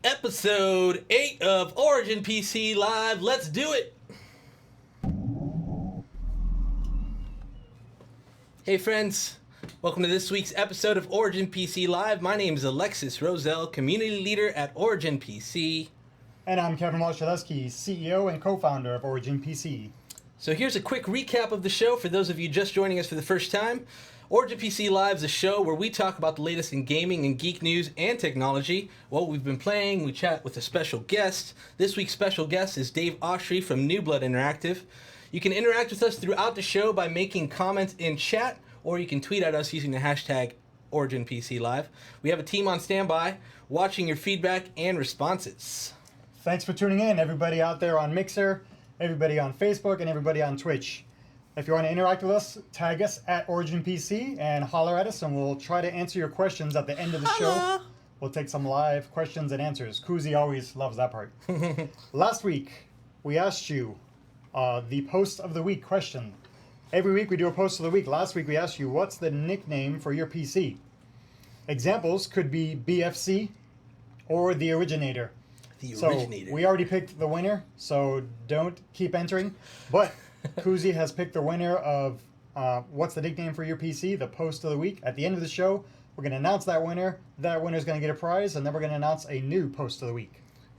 Episode 8 of Origin PC Live. Let's do it! Hey friends, welcome to this week's episode of Origin PC Live. My name is Alexis Roselle, Community Leader at Origin PC. And I'm Kevin Walsh-Zaleski, CEO and co-founder of Origin PC. So here's a quick recap of the show for those of you just joining us for the first time. Origin PC Live is a show where we talk about the latest in gaming and geek news and technology, what we've been playing, we chat with a special guest. This week's special guest is Dave Oshry from New Blood Interactive. You can interact with us throughout the show by making comments in chat, or you can tweet at us using the hashtag OriginPCLive. We have a team on standby watching your feedback and responses. Thanks for tuning in, everybody out there on Mixer, everybody on Facebook, and everybody on Twitch. If you want to interact with us, tag us at Origin PC and holler at us, and we'll try to answer your questions at the end of the show. We'll take some live questions and answers. Kuzi always loves that part. Last week, we asked you the post of the week question. Every week we do a post of the week. Last week we asked you, what's the nickname for your PC? Examples could be BFC or the Originator. The Originator. So we already picked the winner, so don't keep entering. But Kuzi has picked the winner of what's the nickname for your PC, the post of the week. At the end of the show, we're going to announce that winner. That winner is going to get a prize, and then we're going to announce a new post of the week.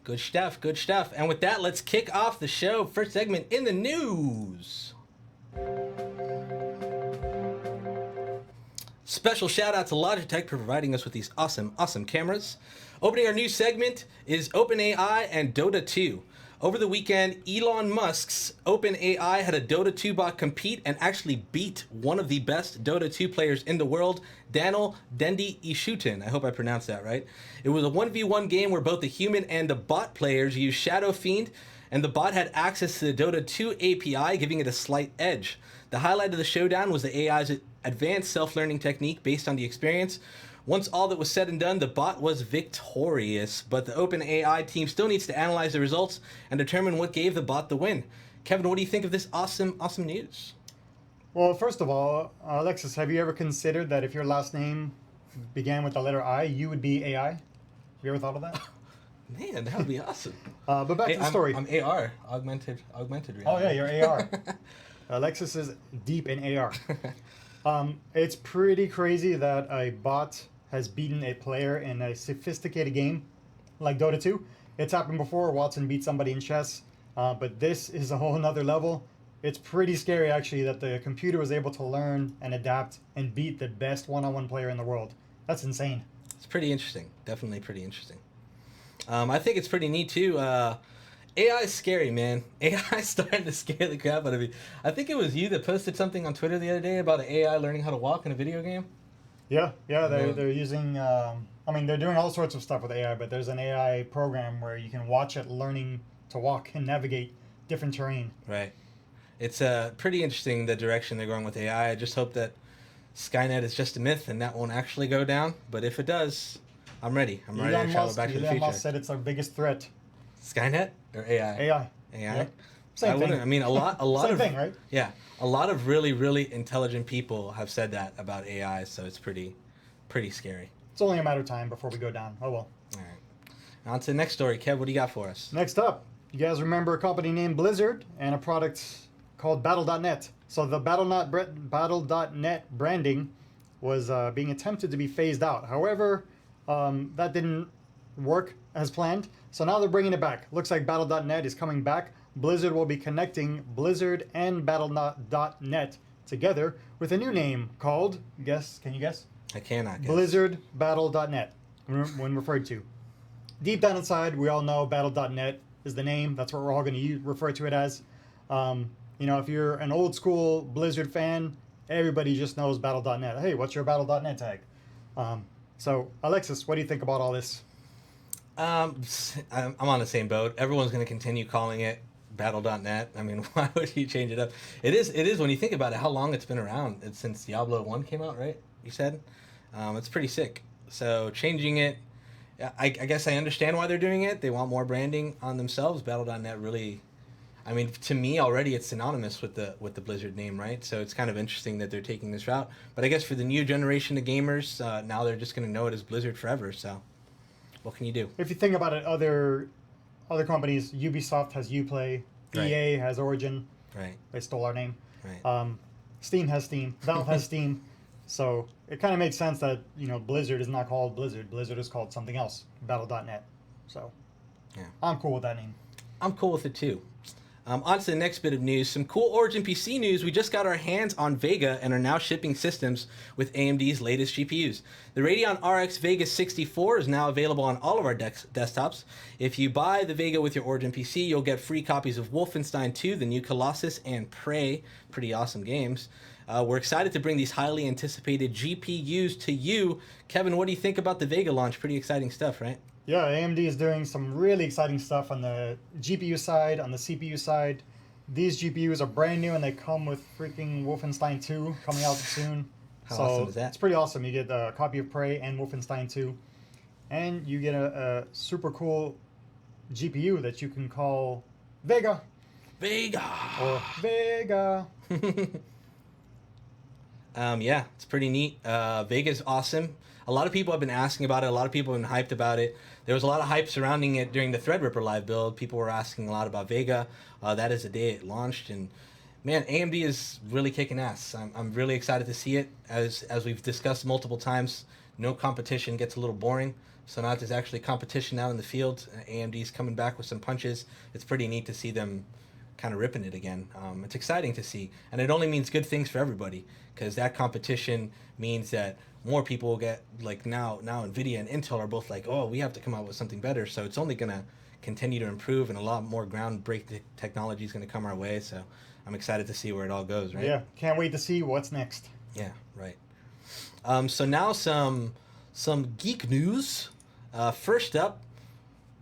Good stuff, good stuff. And with that, let's kick off the show. First segment in the news. Special shout out to Logitech for providing us with these awesome cameras. Opening our new segment is OpenAI and DOTA 2. Over the weekend, Elon Musk's OpenAI had a Dota 2 bot compete and actually beat one of the best Dota 2 players in the world, Daniel Dendi Ishuten. I hope I pronounced that right. It was a 1v1 game where both the human and the bot players used Shadow Fiend, and the bot had access to the Dota 2 API, giving it a slight edge. The highlight of the showdown was the AI's advanced self-learning technique based on the experience. Once all that was said and done, the bot was victorious, but the OpenAI team still needs to analyze the results and determine what gave the bot the win. Kevin, what do you think of this awesome news? Well, first of all, Alexis, have you ever considered that if your last name began with the letter I, you would be AI? Have you ever thought of that? Man, that would be awesome. But back to the story. I'm AR, augmented reality. Oh yeah, you're AR. Alexis is deep in AR. It's pretty crazy that a bot has beaten a player in a sophisticated game like Dota 2. It's happened before. Watson beat somebody in chess, but this is a whole nother level. It's pretty scary, actually, that the computer was able to learn and adapt and beat the best one-on-one player in the world. That's insane. It's pretty interesting. Definitely pretty interesting. I think it's pretty neat, too. AI is scary, man. AI is starting to scare the crap out of me. I think it was you that posted something on Twitter the other day about an AI learning how to walk in a video game. Yeah, they're using, they're doing all sorts of stuff with AI, but there's an AI program where you can watch it learning to walk and navigate different terrain. Right. It's pretty interesting the direction they're going with AI. I just hope that Skynet is just a myth and that won't actually go down. But if it does, I'm ready. I'm ready to travel back to the future. Elon Musk said it's our biggest threat. Skynet or AI? AI. AI? Yep. Same thing. I mean, a lot Same of thing, right? Yeah, a lot of really intelligent people have said that about AI, so it's pretty scary. It's only a matter of time before we go down. Oh well. All right. On to the next story. Kev, what do you got for us? Next up, you guys remember a company named Blizzard and a product called Battle.net. So the Battle.net branding was being attempted to be phased out. However, that didn't work as planned. So now they're bringing it back. Looks like Battle.net is coming back. Blizzard will be connecting Blizzard and Battle.net together with a new name called, can you guess? I cannot guess. Blizzard Battle.net, when referred to. Deep down inside, we all know Battle.net is the name. That's what we're all going to refer to it as. If you're an old school Blizzard fan, everybody just knows Battle.net. Hey, what's your Battle.net tag? So, Alexis, what do you think about all this? I'm on the same boat. Everyone's going to continue calling it Battle.net. I mean, why would you change it up? It is when you think about it, how long it's been around. It's since Diablo 1 came out, right? You said? It's pretty sick. So changing it, I guess I understand why they're doing it. They want more branding on themselves. Battle.net really, I mean, to me already it's synonymous with the Blizzard name, right? So it's kind of interesting that they're taking this route. But I guess for the new generation of gamers, now they're just going to know it as Blizzard forever. So What can you do? If you think about it, other companies, Ubisoft has Uplay, Right. EA has Origin. Right. They stole our name. Right. Steam has Steam. Valve has Steam. So it kind of makes sense that Blizzard is not called Blizzard. Blizzard is called something else, Battle.net. So Yeah. I'm cool with that name. I'm cool with it too. On to the next bit of news. Some cool Origin PC news. We just got our hands on Vega and are now shipping systems with AMD's latest GPUs. The Radeon RX Vega 64 is now available on all of our desktops. If you buy the Vega with your Origin PC, you'll get free copies of Wolfenstein 2, The New Colossus, and Prey. Pretty awesome games. We're excited to bring these highly anticipated GPUs to you. Kevin, what do you think about the Vega launch? Pretty exciting stuff, right? Yeah, AMD is doing some really exciting stuff on the GPU side, on the CPU side. These GPUs are brand new and they come with freaking Wolfenstein 2 coming out soon. How awesome is that? It's pretty awesome. You get a copy of Prey and Wolfenstein 2. And you get a super cool GPU that you can call Vega. Vega! Or Vega. Yeah, it's pretty neat. Vega's awesome. A lot of people have been asking about it. A lot of people have been hyped about it. There was a lot of hype surrounding it during the Threadripper live build. People were asking a lot about Vega. That is the day it launched, and man, AMD is really kicking ass. I'm really excited to see it. As we've discussed multiple times, no competition gets a little boring. So now there's actually competition out in the field. AMD's coming back with some punches. It's pretty neat to see them kind of ripping it again. It's exciting to see, and it only means good things for everybody, because that competition means that more people will get, like now Nvidia and Intel are both like, oh, we have to come out with something better. So it's only going to continue to improve, and a lot more groundbreaking technology is going to come our way. So I'm excited to see where it all goes, right? Yeah, can't wait to see what's next. Yeah, right. So now some geek news. First up,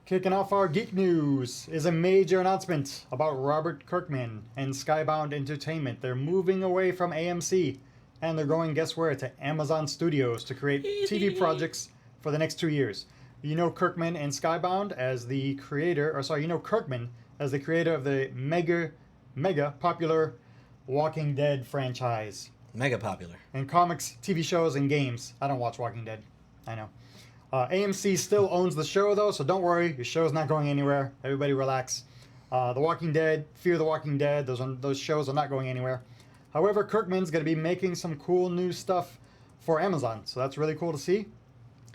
kicking off our geek news is a major announcement about Robert Kirkman and Skybound Entertainment. They're moving away from AMC, and they're going, guess where, to Amazon Studios to create TV projects for the next 2 years. You know Kirkman and Skybound as the creator, Kirkman as the creator of the mega popular Walking Dead franchise. mega popular. And comics, TV shows, and games. I don't watch Walking Dead. I know. AMC still owns the show, though, so don't worry. Your show's not going anywhere. Everybody relax. The Walking Dead, Fear the Walking Dead, those shows are not going anywhere. However, Kirkman's going to be making some cool new stuff for Amazon, so that's really cool to see.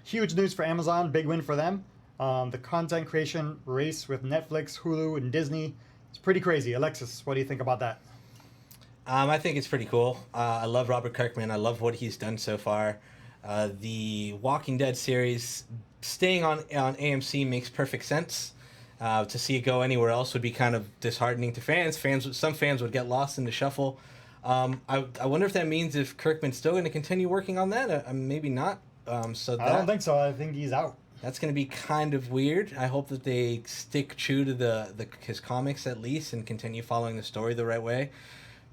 Huge news for Amazon, big win for them. The content creation race with Netflix, Hulu, and Disney. It's pretty crazy. Alexis, what do you think about that? I think it's pretty cool. I love Robert Kirkman. I love what he's done so far. The Walking Dead series staying on AMC makes perfect sense. To see it go anywhere else would be kind of disheartening to fans. Some fans would get lost in the shuffle. I wonder if that means if Kirkman's still going to continue working on that. Maybe not. I don't think so. I think he's out. That's going to be kind of weird. I hope that they stick true to his comics at least and continue following the story the right way.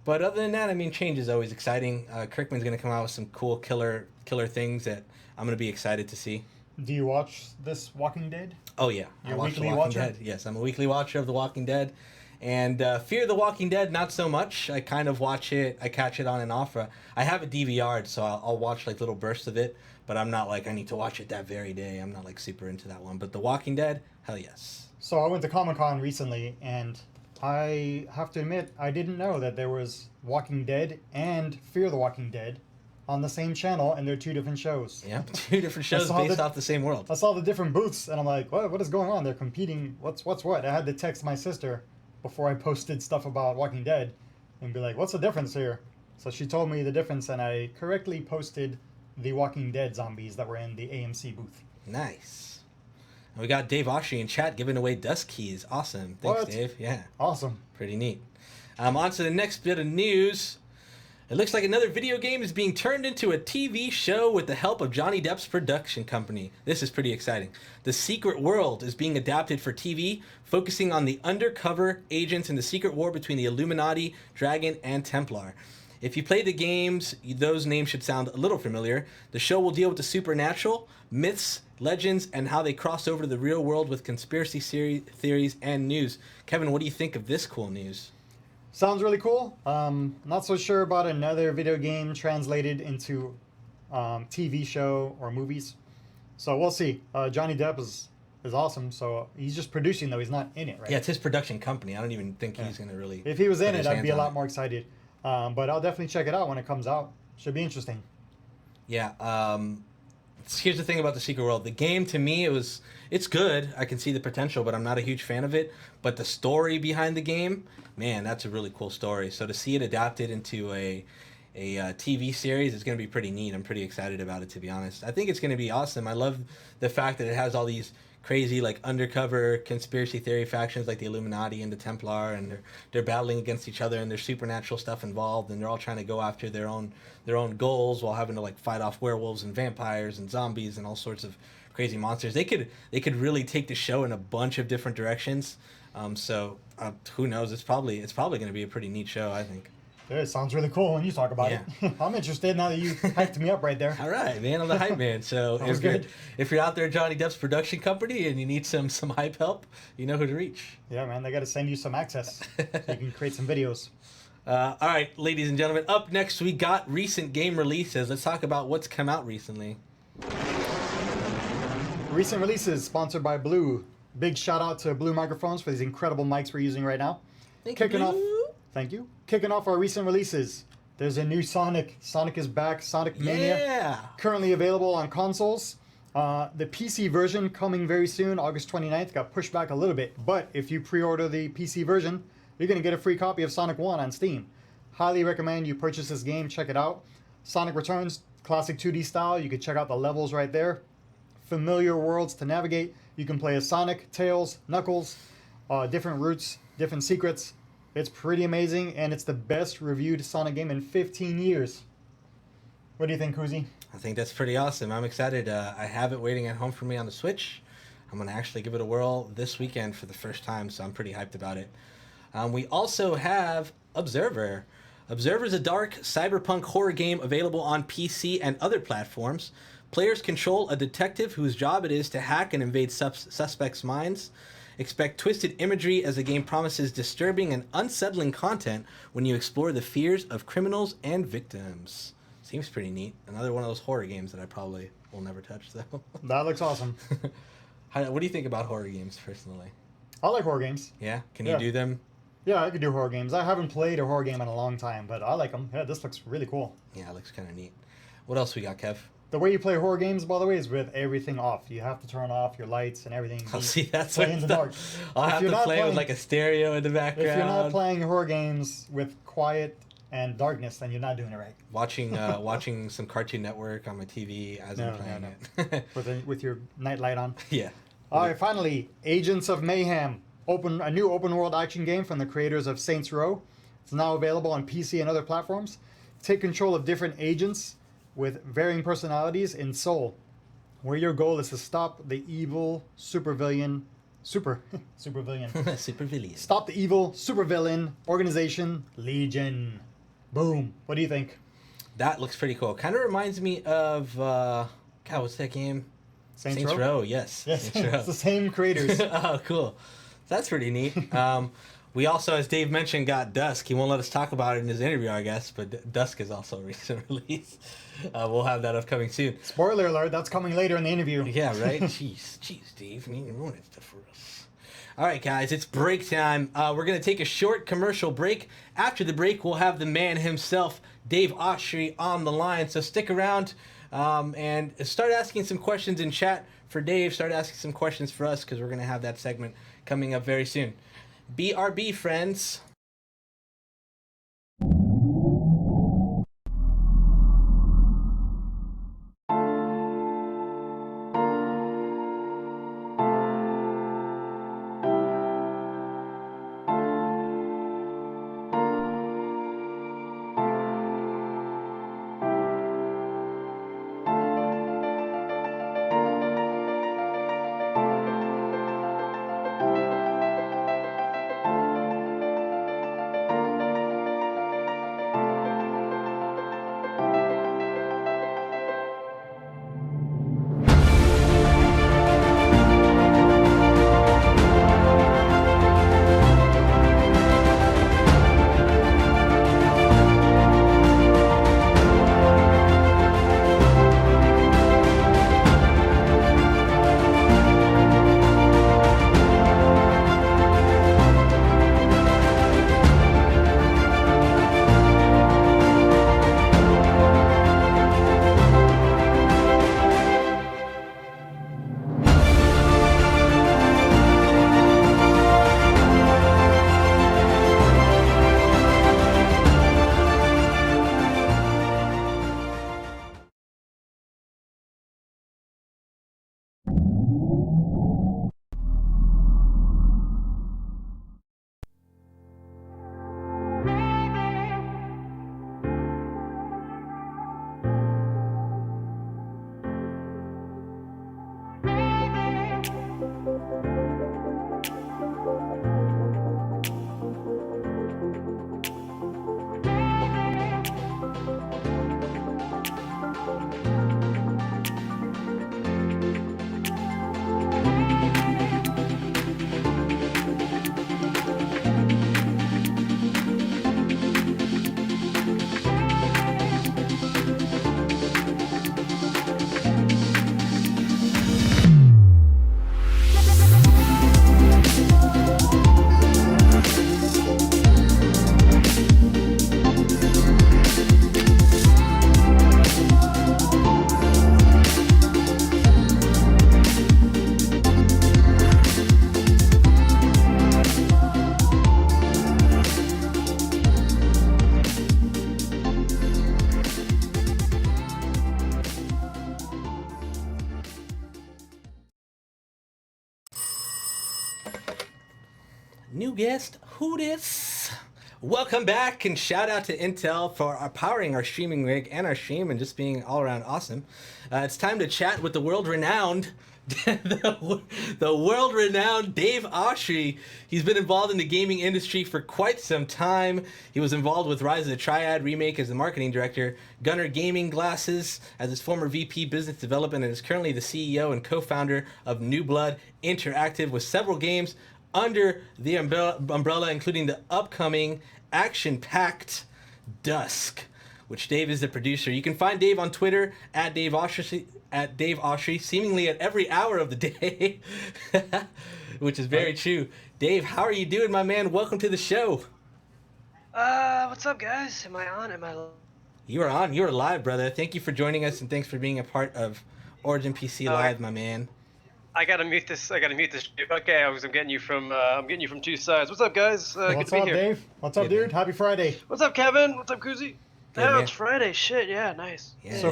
But other than that, I mean, change is always exciting. Kirkman's going to come out with some cool killer things that I'm going to be excited to see. Do you watch this Walking Dead? Oh, yeah. You're I watch weekly The Walking watcher? Dead. Yes, I'm a weekly watcher of The Walking Dead. And Fear the Walking Dead, not so much. I kind of watch it. I catch it on and off. I have it DVR'd, so I'll watch like little bursts of it. But I'm not like, I need to watch it that very day. I'm not like super into that one. But The Walking Dead, hell yes. So I went to Comic-Con recently, and I have to admit, I didn't know that there was Walking Dead and Fear the Walking Dead on the same channel, and they're two different shows. Yep, two different shows based off the same world. I saw the different booths, and I'm like, what is going on? They're competing. What's what? I had to text my sister before I posted stuff about Walking Dead and be like, what's the difference here? So she told me the difference, and I correctly posted the Walking Dead zombies that were in the AMC booth. Nice. And we got Dave Oshry in chat giving away dust keys. Awesome. Thanks, What? Dave. Yeah. Awesome. Pretty neat. On to the next bit of news. It looks like another video game is being turned into a TV show with the help of Johnny Depp's production company. This is pretty exciting. The Secret World is being adapted for TV, focusing on the undercover agents in the secret war between the Illuminati, Dragon, and Templar. If you play the games, those names should sound a little familiar. The show will deal with the supernatural, myths, legends, and how they cross over to the real world with conspiracy theories and news. Kevin, what do you think of this cool news? Sounds really cool. Not so sure about another video game translated into TV show or movies. So we'll see. Johnny Depp is awesome. So he's just producing though. He's not in it, right? Yeah, it's his production company. I don't even think he's going to really. If he was in put it, his I'd be a hands on lot it. more excited. But I'll definitely check it out when it comes out. Should be interesting. Yeah. Here's the thing about the Secret World. The game, to me, it's good. I can see the potential, but I'm not a huge fan of it. But the story behind the game, man, that's a really cool story. So to see it adapted into a TV series is going to be pretty neat. I'm pretty excited about it, to be honest. I think it's going to be awesome. I love the fact that it has all these crazy like undercover conspiracy theory factions like the Illuminati and the Templar, and they're battling against each other, and there's supernatural stuff involved, and they're all trying to go after their own goals while having to like fight off werewolves and vampires and zombies and all sorts of crazy monsters. They could really take the show in a bunch of different directions. Who knows? It's probably going to be a pretty neat show, I think. It sounds really cool when you talk about it. I'm interested now that you hyped me up right there. All right, man, I'm the hype man. So if you're out there, Johnny Depp's production company, and you need some hype help, you know who to reach. Yeah, man, they got to send you some access so you can create some videos. All right, ladies and gentlemen, up next we got recent game releases. Let's talk about what's come out recently. Recent releases sponsored by Blue. Big shout out to Blue Microphones for these incredible mics we're using right now. Thank you. Kicking off our recent releases. There's a new Sonic. Sonic is back. Sonic Mania. Yeah. Currently available on consoles. The PC version coming very soon, August 29th. Got pushed back a little bit. But if you pre-order the PC version, you're going to get a free copy of Sonic 1 on Steam. Highly recommend you purchase this game. Check it out. Sonic Returns, classic 2D style. You can check out the levels right there. Familiar worlds to navigate. You can play as Sonic, Tails, Knuckles, different routes, different secrets. It's pretty amazing, and it's the best reviewed Sonic game in 15 years. What do you think, Kuzi? I think that's pretty awesome. I'm excited. I have it waiting at home for me on the Switch. I'm going to actually give it a whirl this weekend for the first time, so I'm pretty hyped about it. We also have Observer. Observer is a dark cyberpunk horror game available on PC and other platforms. Players control a detective whose job it is to hack and invade suspects' minds. Expect twisted imagery as the game promises disturbing and unsettling content when you explore the fears of criminals and victims. Seems pretty neat. Another one of those horror games that I probably will never touch, though. That looks awesome. What do you think about horror games, personally? I like horror games. Yeah? Can you do them? Yeah, I could do horror games. I haven't played a horror game in a long time, but I like them. Yeah, this looks really cool. Yeah, it looks kind of neat. What else we got, Kev? The way you play horror games, by the way, is with everything off. You have to turn off your lights and everything. I'll see, that's play in the dark. I'll have to play with like a stereo in the background. If you're not playing horror games with quiet and darkness, then you're not doing it right. Watching some Cartoon Network on my TV as I'm playing it. with your night light on. Yeah. All right, finally, Agents of Mayhem. A new open world action game from the creators of Saints Row. It's now available on PC and other platforms. Take control of different agents with varying personalities in Seoul, where your goal is to stop the evil supervillain. Stop the evil supervillain organization Legion. Boom. What do you think? That looks pretty cool. Kind of reminds me of what's that game? Saints Row. Yes. Yes. Saints Row. It's the same creators. Oh, cool. That's pretty neat. We also, as Dave mentioned, got Dusk. He won't let us talk about it in his interview, I guess, but Dusk is also a recent release. We'll have that upcoming soon. Spoiler alert, that's coming later in the interview. Yeah, right? Jeez, Dave. You ruined stuff for us. All right, guys, it's break time. We're going to take a short commercial break. After the break, we'll have the man himself, Dave Oshry, on the line. So stick around and start asking some questions in chat for Dave. Start asking some questions for us, because we're going to have that segment coming up very soon. BRB, friends. New guest, who dis? Welcome back, and shout out to Intel for powering our streaming rig and our stream and just being all around awesome. It's time to chat with the world-renowned, the world-renowned Dave Oshry. He's been involved in the gaming industry for quite some time. He was involved with Rise of the Triad remake as the marketing director, Gunner Gaming Glasses as his former VP Business Development, and is currently the CEO and co-founder of New Blood Interactive with several games under the umbrella, including the upcoming action-packed Dusk, which Dave is the producer. You can find Dave on Twitter at Dave Oshry, seemingly at every hour of the day, which is very true. Dave, how are you doing, my man? Welcome to the show. What's up, guys? Am I on? Am I? You are on. You are live, brother. Thank you for joining us, and thanks for being a part of Origin PC Live, my man. I gotta mute this. Okay, I'm getting you from two sides. What's up, guys? What's up, Dave? What's up, dude? Happy Friday. What's up, Kevin? What's up, Kuzi? Yeah, Oh, it's Friday. Shit, yeah, nice. Yeah. So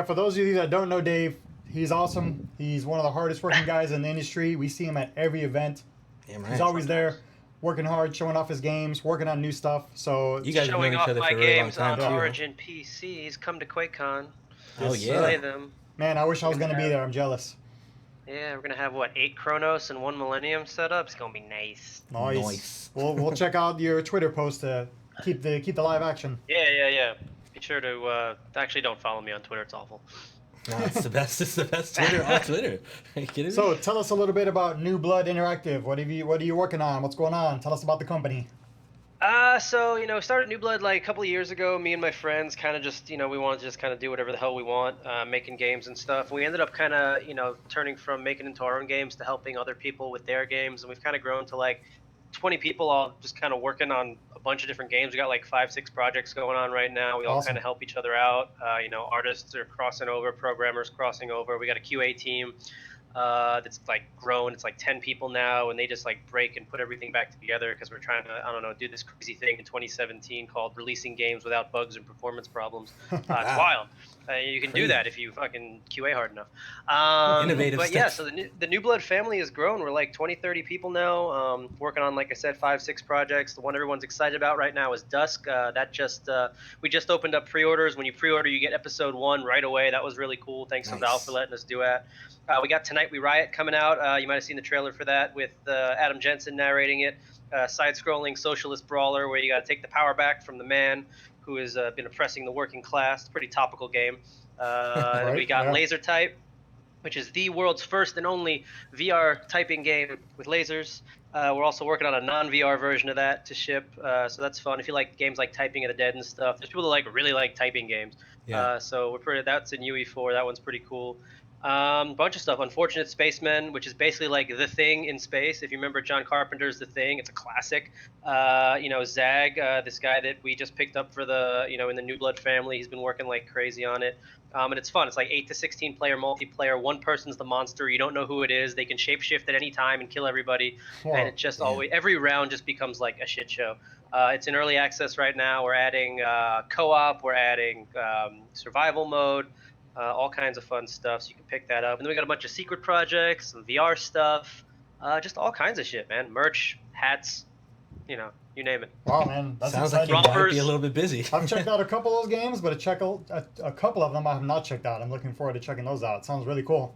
for those of you that don't know Dave, he's awesome. He's one of the hardest working guys in the industry. We see him at every event. Damn right. He's always there, working hard, showing off his games, working on new stuff. So You guys have known Showing each off other my for a really long games time, on too. Origin PCs. Come to QuakeCon. Oh, Yes, yeah. Play them. man, I wish I was gonna be there. I'm jealous. Yeah, we're gonna have what 8 Chronos and 1 Millennium set up. It's gonna be nice. Nice. We'll check out your Twitter post to keep the live action. Yeah. Be sure to actually don't follow me on Twitter. It's awful. No, it's the best. It's the best Twitter on Twitter. Are you kidding me? So tell us a little bit about New Blood Interactive. What are you working on? What's going on? Tell us about the company. So started New Blood like a couple of years ago. Me and my friends kind of just, we wanted to just kind of do whatever the hell we want, making games and stuff. We ended up kind of, turning from making into our own games to helping other people with their games, and we've kind of grown to like 20 people all just kind of working on a bunch of different games. We got like 5-6 projects going on right now. We all Awesome. kind of help each other out. Artists are crossing over, programmers crossing over. We got a QA team that's like grown. It's like 10 people now, and they just like break and put everything back together because we're trying to, do this crazy thing in 2017 called releasing games without bugs and performance problems. It's wild. You can Crazy. do that if you fucking QA hard enough. Innovative but stuff. yeah, so the New Blood family has grown. We're like 20, 30 people now, working on, like I said, 5-6 projects. The one everyone's excited about right now is Dusk. We just opened up pre-orders. When you pre-order, you get episode 1 right away. That was really cool. Thanks to Nice. Valve for letting us do that. We got Tonight We Riot coming out. You might have seen the trailer for that with Adam Jensen narrating it. Side-scrolling socialist brawler where you got to take the power back from the man who has been oppressing the working class. Pretty topical game. Right, We got yeah. Laser Type, which is the world's first and only VR typing game with lasers. We're also working on a non-VR version of that to ship, so that's fun. If you like games like Typing of the Dead and stuff, there's people that really like typing games. Yeah. So that's in UE4. That one's pretty cool. Bunch of stuff. Unfortunate Spacemen, which is basically like The Thing in space. If you remember John Carpenter's The Thing, it's a classic. Zag, this guy that we just picked up for the, in the New Blood family, he's been working like crazy on it. And it's fun. It's like 8 to 16 player multiplayer. One person's the monster. You don't know who it is. They can shapeshift at any time and kill everybody. Wow. And it just always, every round just becomes like a shit show. It's in early access right now. We're adding co-op. We're adding survival mode. All kinds of fun stuff, so you can pick that up. And then we got a bunch of secret projects, some VR stuff, just all kinds of shit, man. Merch, hats, you name it. Wow, man, that's Sounds like exciting. you might be a little bit busy. I've checked out a couple of those games, but a couple of them I have not checked out. I'm looking forward to checking those out. Sounds really cool.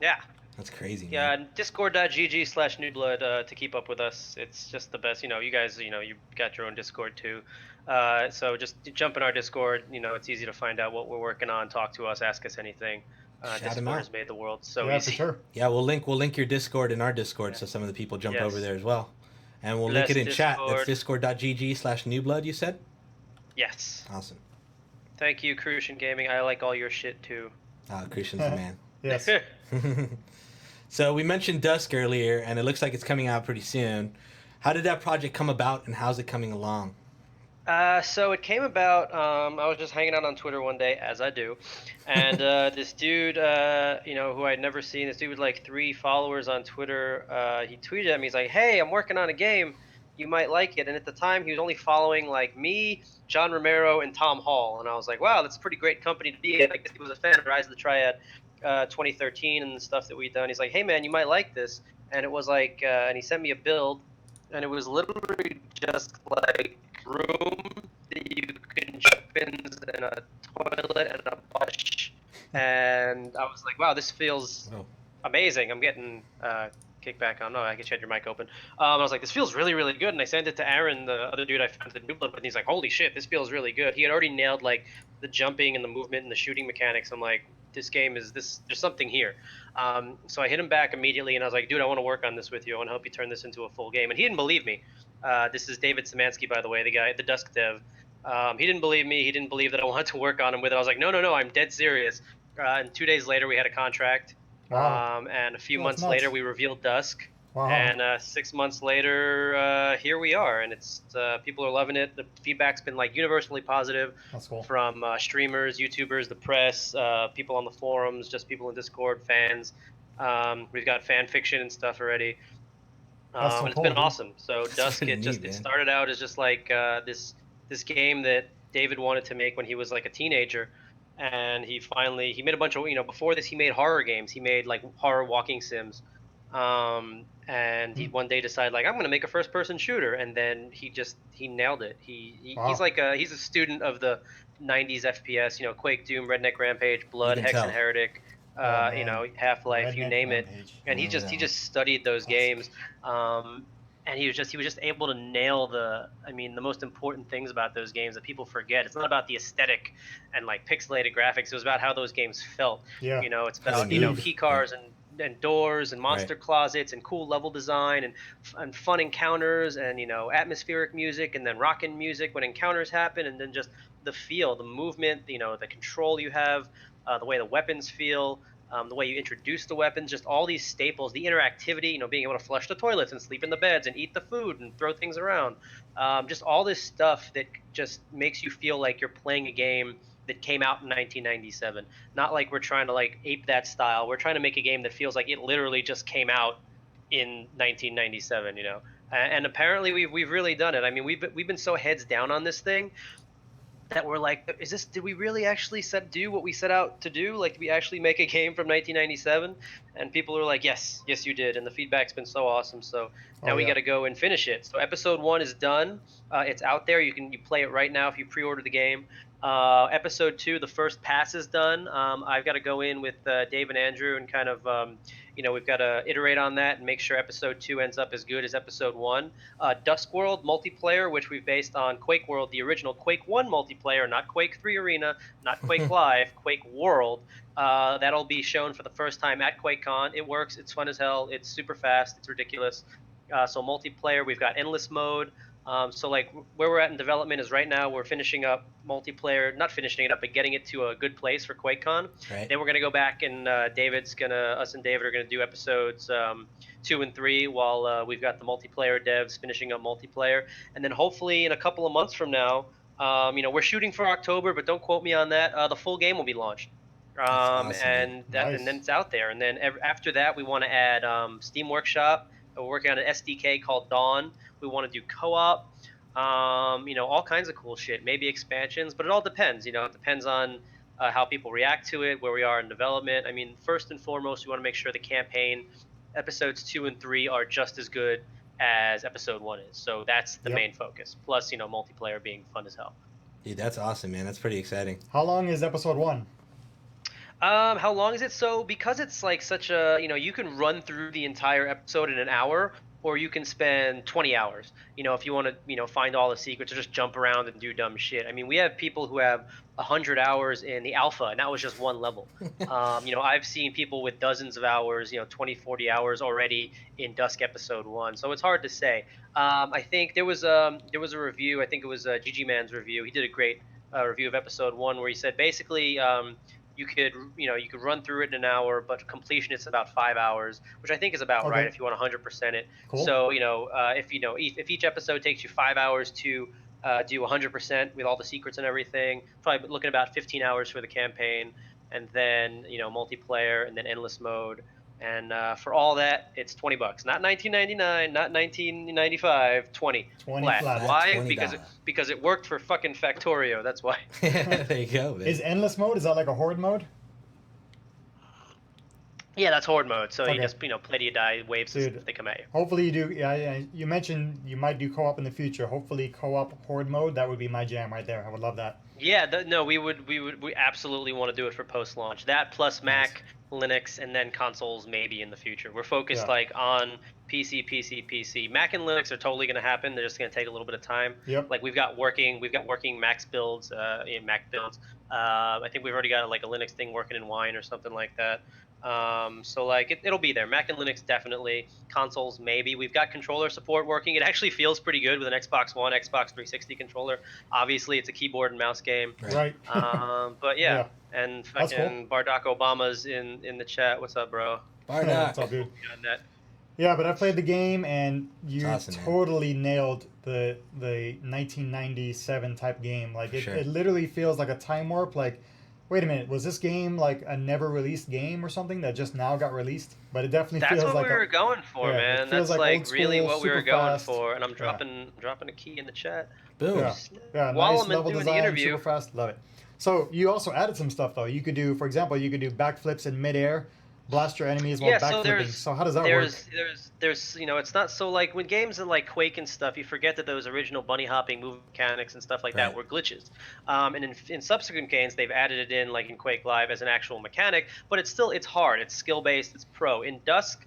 Yeah. That's crazy. Yeah, Man. discord.gg/newblood to keep up with us. It's just the best. You guys, you got your own Discord too. So just jump in our Discord. It's easy to find out what we're working on, talk to us, ask us anything. Shout 'em Discord out. has made the world so Yeah, easy. for sure. Yeah, we'll link your Discord in our Discord Yeah. so some of the people jump Yes. over there as well. And we'll Bless link it in chat. That's Discord. discord.gg/newblood, you said? Yes. Awesome. Thank you, Crucian Gaming. I like all your shit too. Christian's the man. Yes. So we mentioned Dusk earlier, and it looks like it's coming out pretty soon. How did that project come about, and how's it coming along? So it came about, I was just hanging out on Twitter one day, as I do, and this dude, who I'd never seen, this dude with like 3 followers on Twitter, he tweeted at me, he's like, hey, I'm working on a game, you might like it. And at the time, he was only following like me, John Romero, and Tom Hall, and I was like, wow, that's a pretty great company to be in. I guess he was a fan of Rise of the Triad 2013 and the stuff that we'd done. He's like, hey man, you might like this. And it was like, and he sent me a build. and it was literally just like room that you can jump in and a toilet and a bush. And I was like, wow, this feels Oh, amazing. I'm getting kickback on. No, I guess you had your mic open. I was like, this feels really, really good. And I sent it to Aaron, the other dude I found the noob with, and he's like, holy shit, this feels really good. He had already nailed like the jumping and the movement and the shooting mechanics. I'm like, this game is this. There's something here. So I hit him back immediately, and I was like, dude, I want to work on this with you. I want to help you turn this into a full game. And he didn't believe me. This is David Szymanski, by the way, the guy, the Dusk dev. He didn't believe me. He didn't believe that I wanted to work on him with it. I was like, no, no, no, I'm dead serious. And 2 days later, we had a contract. Wow. And a few That's months nuts. later, we revealed Dusk. Wow. And 6 months later, here we are, and it's people are loving it. The feedback's been like universally positive That's cool. from streamers, YouTubers, the press, people on the forums, just people in Discord, fans. We've got fan fiction and stuff already. That's so And it's cool, been dude. awesome. So That's Dusk, really it just neat, it man. started out as just like this game that David wanted to make when he was like a teenager, and he made a bunch of before this he made horror games. He made like horror walking sims, and he Hmm. one day decided like I'm gonna make a first person shooter, and then he nailed it. He's Wow. like he's a student of the 90s FPS. Quake, Doom, Redneck Rampage, You Blood, can Hex and tell. Heretic. Oh man. Half Life, you Redneck name it, Rampage. and he Remember just that he one? just studied those Classic. games. And he was just able to nail the most important things about those games that people forget. It's not about the aesthetic and like pixelated graphics. It was about how those games felt. Yeah. It's How they about Speed. key moved. Yeah. cars and doors and Right. monster closets and cool level design and fun encounters and atmospheric music and then rockin' music when encounters happen, and then just the feel, the movement, the control you have, the way the weapons feel, the way you introduce the weapons, just all these staples, the interactivity, being able to flush the toilets and sleep in the beds and eat the food and throw things around, just all this stuff that just makes you feel like you're playing a game that came out in 1997. Not like we're trying to like ape that style. We're trying to make a game that feels like it literally just came out in 1997. And apparently we've really done it. I mean, we've been so heads down on this thing that we're like, did we really actually do what we set out to do? Like, did we actually make a game from 1997? And people are like, yes, yes, you did. And the feedback's been so awesome. So Oh now we yeah. got to go and finish it. So episode 1 is done. It's out there. You play it right now if you pre-order the game. Episode 2, the first pass is done. I've got to go in with Dave and Andrew and kind of, we've got to iterate on that and make sure episode 2 ends up as good as episode 1. Dusk World multiplayer, which we've based on Quake World, the original Quake 1 multiplayer, not Quake 3 Arena, not Quake Live, Quake World. That'll be shown for the first time at QuakeCon. It works. It's fun as hell. It's super fast. It's ridiculous. So multiplayer, we've got endless mode. So like where we're at in development is right now we're finishing up multiplayer, not finishing it up, but getting it to a good place for QuakeCon. Right. Then we're gonna go back and us and David are gonna do episodes 2 and 3 while we've got the multiplayer devs finishing up multiplayer, and then hopefully in a couple of months from now, we're shooting for October, but don't quote me on that. The full game will be launched. That's awesome, man. And then Nice. it's out there, and then after that we want to add Steam Workshop. We're working on an SDK called Dawn. We want to do co-op, all kinds of cool shit. Maybe expansions, but it all depends. It depends on how people react to it, where we are in development. I mean, first and foremost, we want to make sure the campaign episodes 2 and 3 are just as good as episode 1 is. So that's the Yep. main focus. Plus, multiplayer being fun as hell. Dude, that's awesome, man. That's pretty exciting. How long is episode 1? How long is it? So because it's like such a, you can run through the entire episode in an hour, or you can spend 20 hours. If you want to, find all the secrets or just jump around and do dumb shit. I mean, we have people who have 100 hours in the alpha, and that was just one level. I've seen people with dozens of hours, 20, 40 hours already in Dusk episode 1. So it's hard to say. I think there was a review. I think it was GG Man's review. He did a great review of episode 1 where he said basically you could run through it in an hour, but completion it's about 5 hours, which I think is about right Okay. if you want 100% it. Cool. So if each episode takes you 5 hours to do 100% with all the secrets and everything, probably looking about 15 hours for the campaign, and then multiplayer, and then endless mode. And for all that, it's $20, not 19.99, not 19.95, 20 20 flat. flat. Why? $20. Because it worked for fucking Factorio. That's why. There you go, man. Is endless mode? Is that like a horde mode? Yeah, that's horde mode. So Okay. you just play till you die. Waves Dude, if they come at you. hopefully you do. Yeah, you mentioned you might do co-op in the future. Hopefully co-op horde mode. That would be my jam right there. I would love that. Yeah, no, we absolutely want to do it for post launch. That plus Nice. Mac, Linux, and then consoles maybe in the future. We're focused Yeah. like on PC. Mac and Linux are totally going to happen. They're just going to take a little bit of time. Yep. Like we've got working Mac builds, Mac builds. I think we've already got like a Linux thing working in Wine or something like that. So like it'll be there. Mac and Linux definitely. Consoles maybe. We've got controller support working. It actually feels pretty good with an Xbox One, Xbox 360 controller. Obviously, it's a keyboard and mouse game. Right. But yeah, Yeah. and That's cool. fucking Bardock Obama's in the chat. What's up, bro? That's all Bardock. good. Got that. Yeah, but I played the game and you awesome, man. totally nailed the 1997 type game. Like Sure. it literally feels like a time warp. Like, wait a minute, was this game like a never released game or something that just now got released? But it definitely That's feels what like we were going for, yeah, it man. feels That's like like old really school, what we were super going fast. for. And I'm Yeah. dropping a key in the chat. Boom. Yeah, While nice I'm level doing the design, interview- super fast, love it. So you also added some stuff though. You could do, for example, you could do backflips in midair, blast your enemies while Yeah, so backflipping. So how does that work? there's it's not so like when games are like Quake and stuff, you forget that those original bunny hopping move mechanics and stuff like that Right. were glitches. And in subsequent games, they've added it in like in Quake Live as an actual mechanic, but it's hard, it's skill based, it's pro. In Dusk,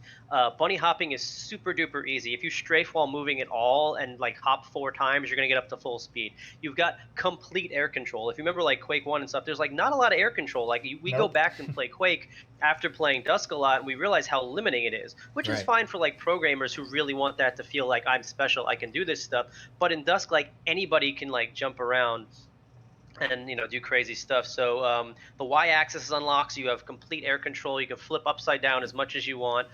bunny hopping is super duper easy. If you strafe while moving at all and like hop 4 times, you're gonna get up to full speed. You've got complete air control. If you remember like Quake 1 and stuff, there's like not a lot of air control. Like we go Nope. back and play Quake after playing Dusk a lot, and we realize how limiting it is, which is Right. fine for like programmers who really want that to feel like I'm special, I can do this stuff. But in Dusk, like anybody can like jump around and do crazy stuff. So the y-axis is unlocked, so you have complete air control. You can flip upside down as much as you want.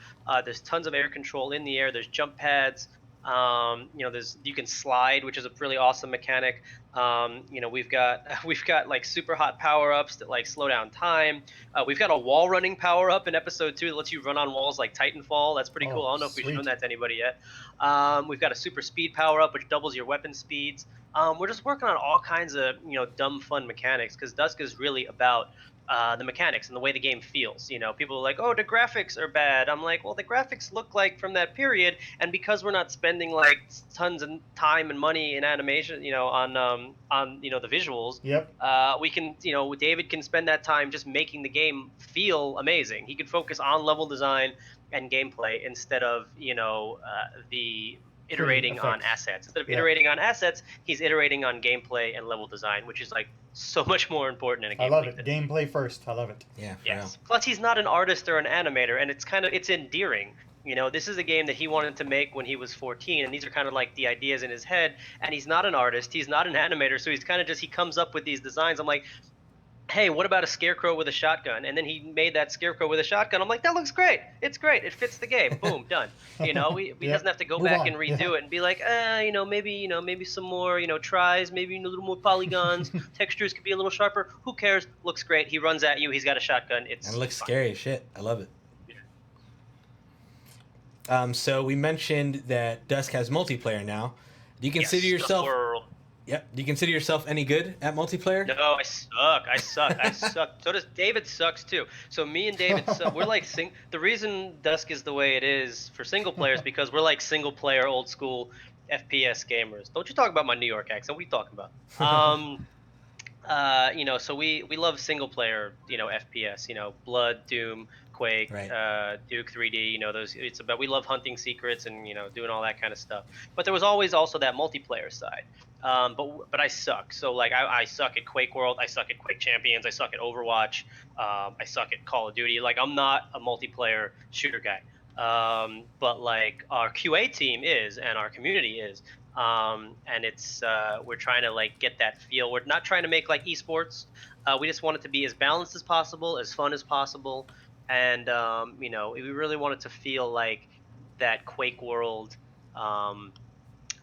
There's tons of air control in the air. There's jump pads. You can slide, which is a really awesome mechanic. We've got like super hot power-ups that like slow down time. We've got a wall running power-up in episode 2 that lets you run on walls like Titanfall. That's pretty Oh, cool. I don't know if we've sweet. shown that to anybody yet. We've got a super speed power-up which doubles your weapon speeds. We're just working on all kinds of dumb fun mechanics, because Dusk is really about the mechanics and the way the game feels. People are like, oh, the graphics are bad. I'm like, well, the graphics look like from that period, and because we're not spending like tons of time and money in animation, on the visuals, Yep. we can, David can spend that time just making the game feel amazing. He could focus on level design and gameplay instead of the iterating on effects. assets. Instead of Yeah. iterating on assets, he's iterating on gameplay and level design, which is like so much more important in a game. I love like it. this. Gameplay first. I love it. Yeah. For Yes. Plus, he's not an artist or an animator, and it's endearing. This is a game that he wanted to make when he was 14, and these are kind of like the ideas in his head. And he's not an artist, he's not an animator, so he's kind of he comes up with these designs. I'm like, hey, what about a scarecrow with a shotgun? And then he made that scarecrow with a shotgun. I'm like, that looks great. It's great. It fits the game. Boom, done. He Yep. doesn't have to go Move back on. and redo Yeah. it and be like, maybe some more, tries, maybe a little more polygons, textures could be a little sharper. Who cares? Looks great. He runs at you. He's got a shotgun. It's And it looks fine. scary as shit. I love it. So we mentioned that Dusk has multiplayer now. Do you consider Yes, yourself? the world. Yep. Do you consider yourself any good at multiplayer? No, I suck. I suck. So does David. Sucks too. So me and David, we're like the reason Dusk is the way it is for single players because we're like single player old school FPS gamers. Don't you talk about my New York accent? What are you talking about? So we love single player, FPS, Blood, Doom, Quake, Right. Duke 3D, those. It's about we love hunting secrets and doing all that kind of stuff. But there was always also that multiplayer side. But I suck. So like I suck at Quake World. I suck at Quake Champions. I suck at Overwatch. I suck at Call of Duty. Like I'm not a multiplayer shooter guy. But like our QA team is, and our community is. And it's we're trying to like get that feel. We're not trying to make like esports. We just want it to be as balanced as possible, as fun as possible, and we really want it to feel like that Quake World.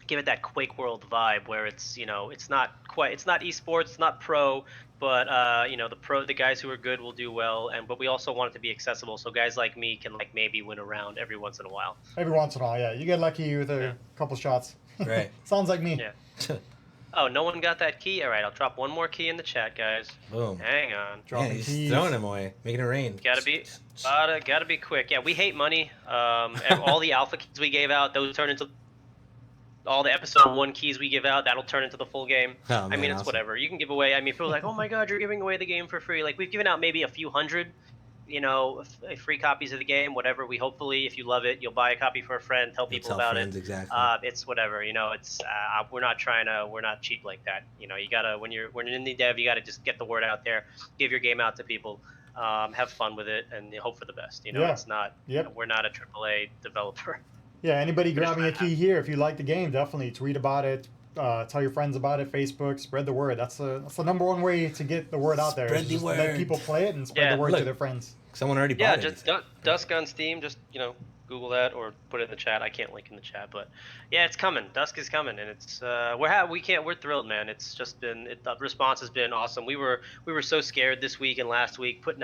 Give it that Quake World vibe where it's it's not esports, it's not pro, but the guys who are good will do well, but we also want it to be accessible so guys like me can like maybe win a round every once in a while. Every once in a while, yeah. You get lucky with a couple shots. Right. Sounds like me. Yeah. Oh, no one got that key? All right, I'll drop one more key in the chat, guys. Boom. Hang on. Yeah, Dropping he's keys. throwing them away, making it rain. Gotta be quick. Yeah, we hate money. All the alpha keys we gave out, those turn into all the episode 1 keys we give out. That'll turn into the full game. Oh, I man, mean, it's awesome. whatever. You can give away. I mean, people are like, oh my god, you're giving away the game for free. Like, we've given out maybe a few hundred, free copies of the game. Whatever. We hopefully, if you love it, you'll buy a copy for a friend, tell people Tell about friends, it. exactly. It's whatever. It's we're not cheap like that. You gotta when you're in the dev, you gotta just get the word out there, give your game out to people, have fun with it, and hope for the best. Yeah. It's not. Yep. We're not a AAA developer. Yeah, anybody We're just grabbing a trying to key here, if you like the game, definitely tweet about it, tell your friends about it, Facebook, spread the word. That's the number one way to get the word out there. Spread is the just word. Let people play it and spread Yeah. the word Look. to their friends. Someone already Yeah, bought it. just Dusk on Steam. Just Google that or put it in the chat. I can't link in the chat, but yeah, it's coming. Dusk is coming, and it's we're thrilled, man. It's just been the response has been awesome. We were so scared this week and last week putting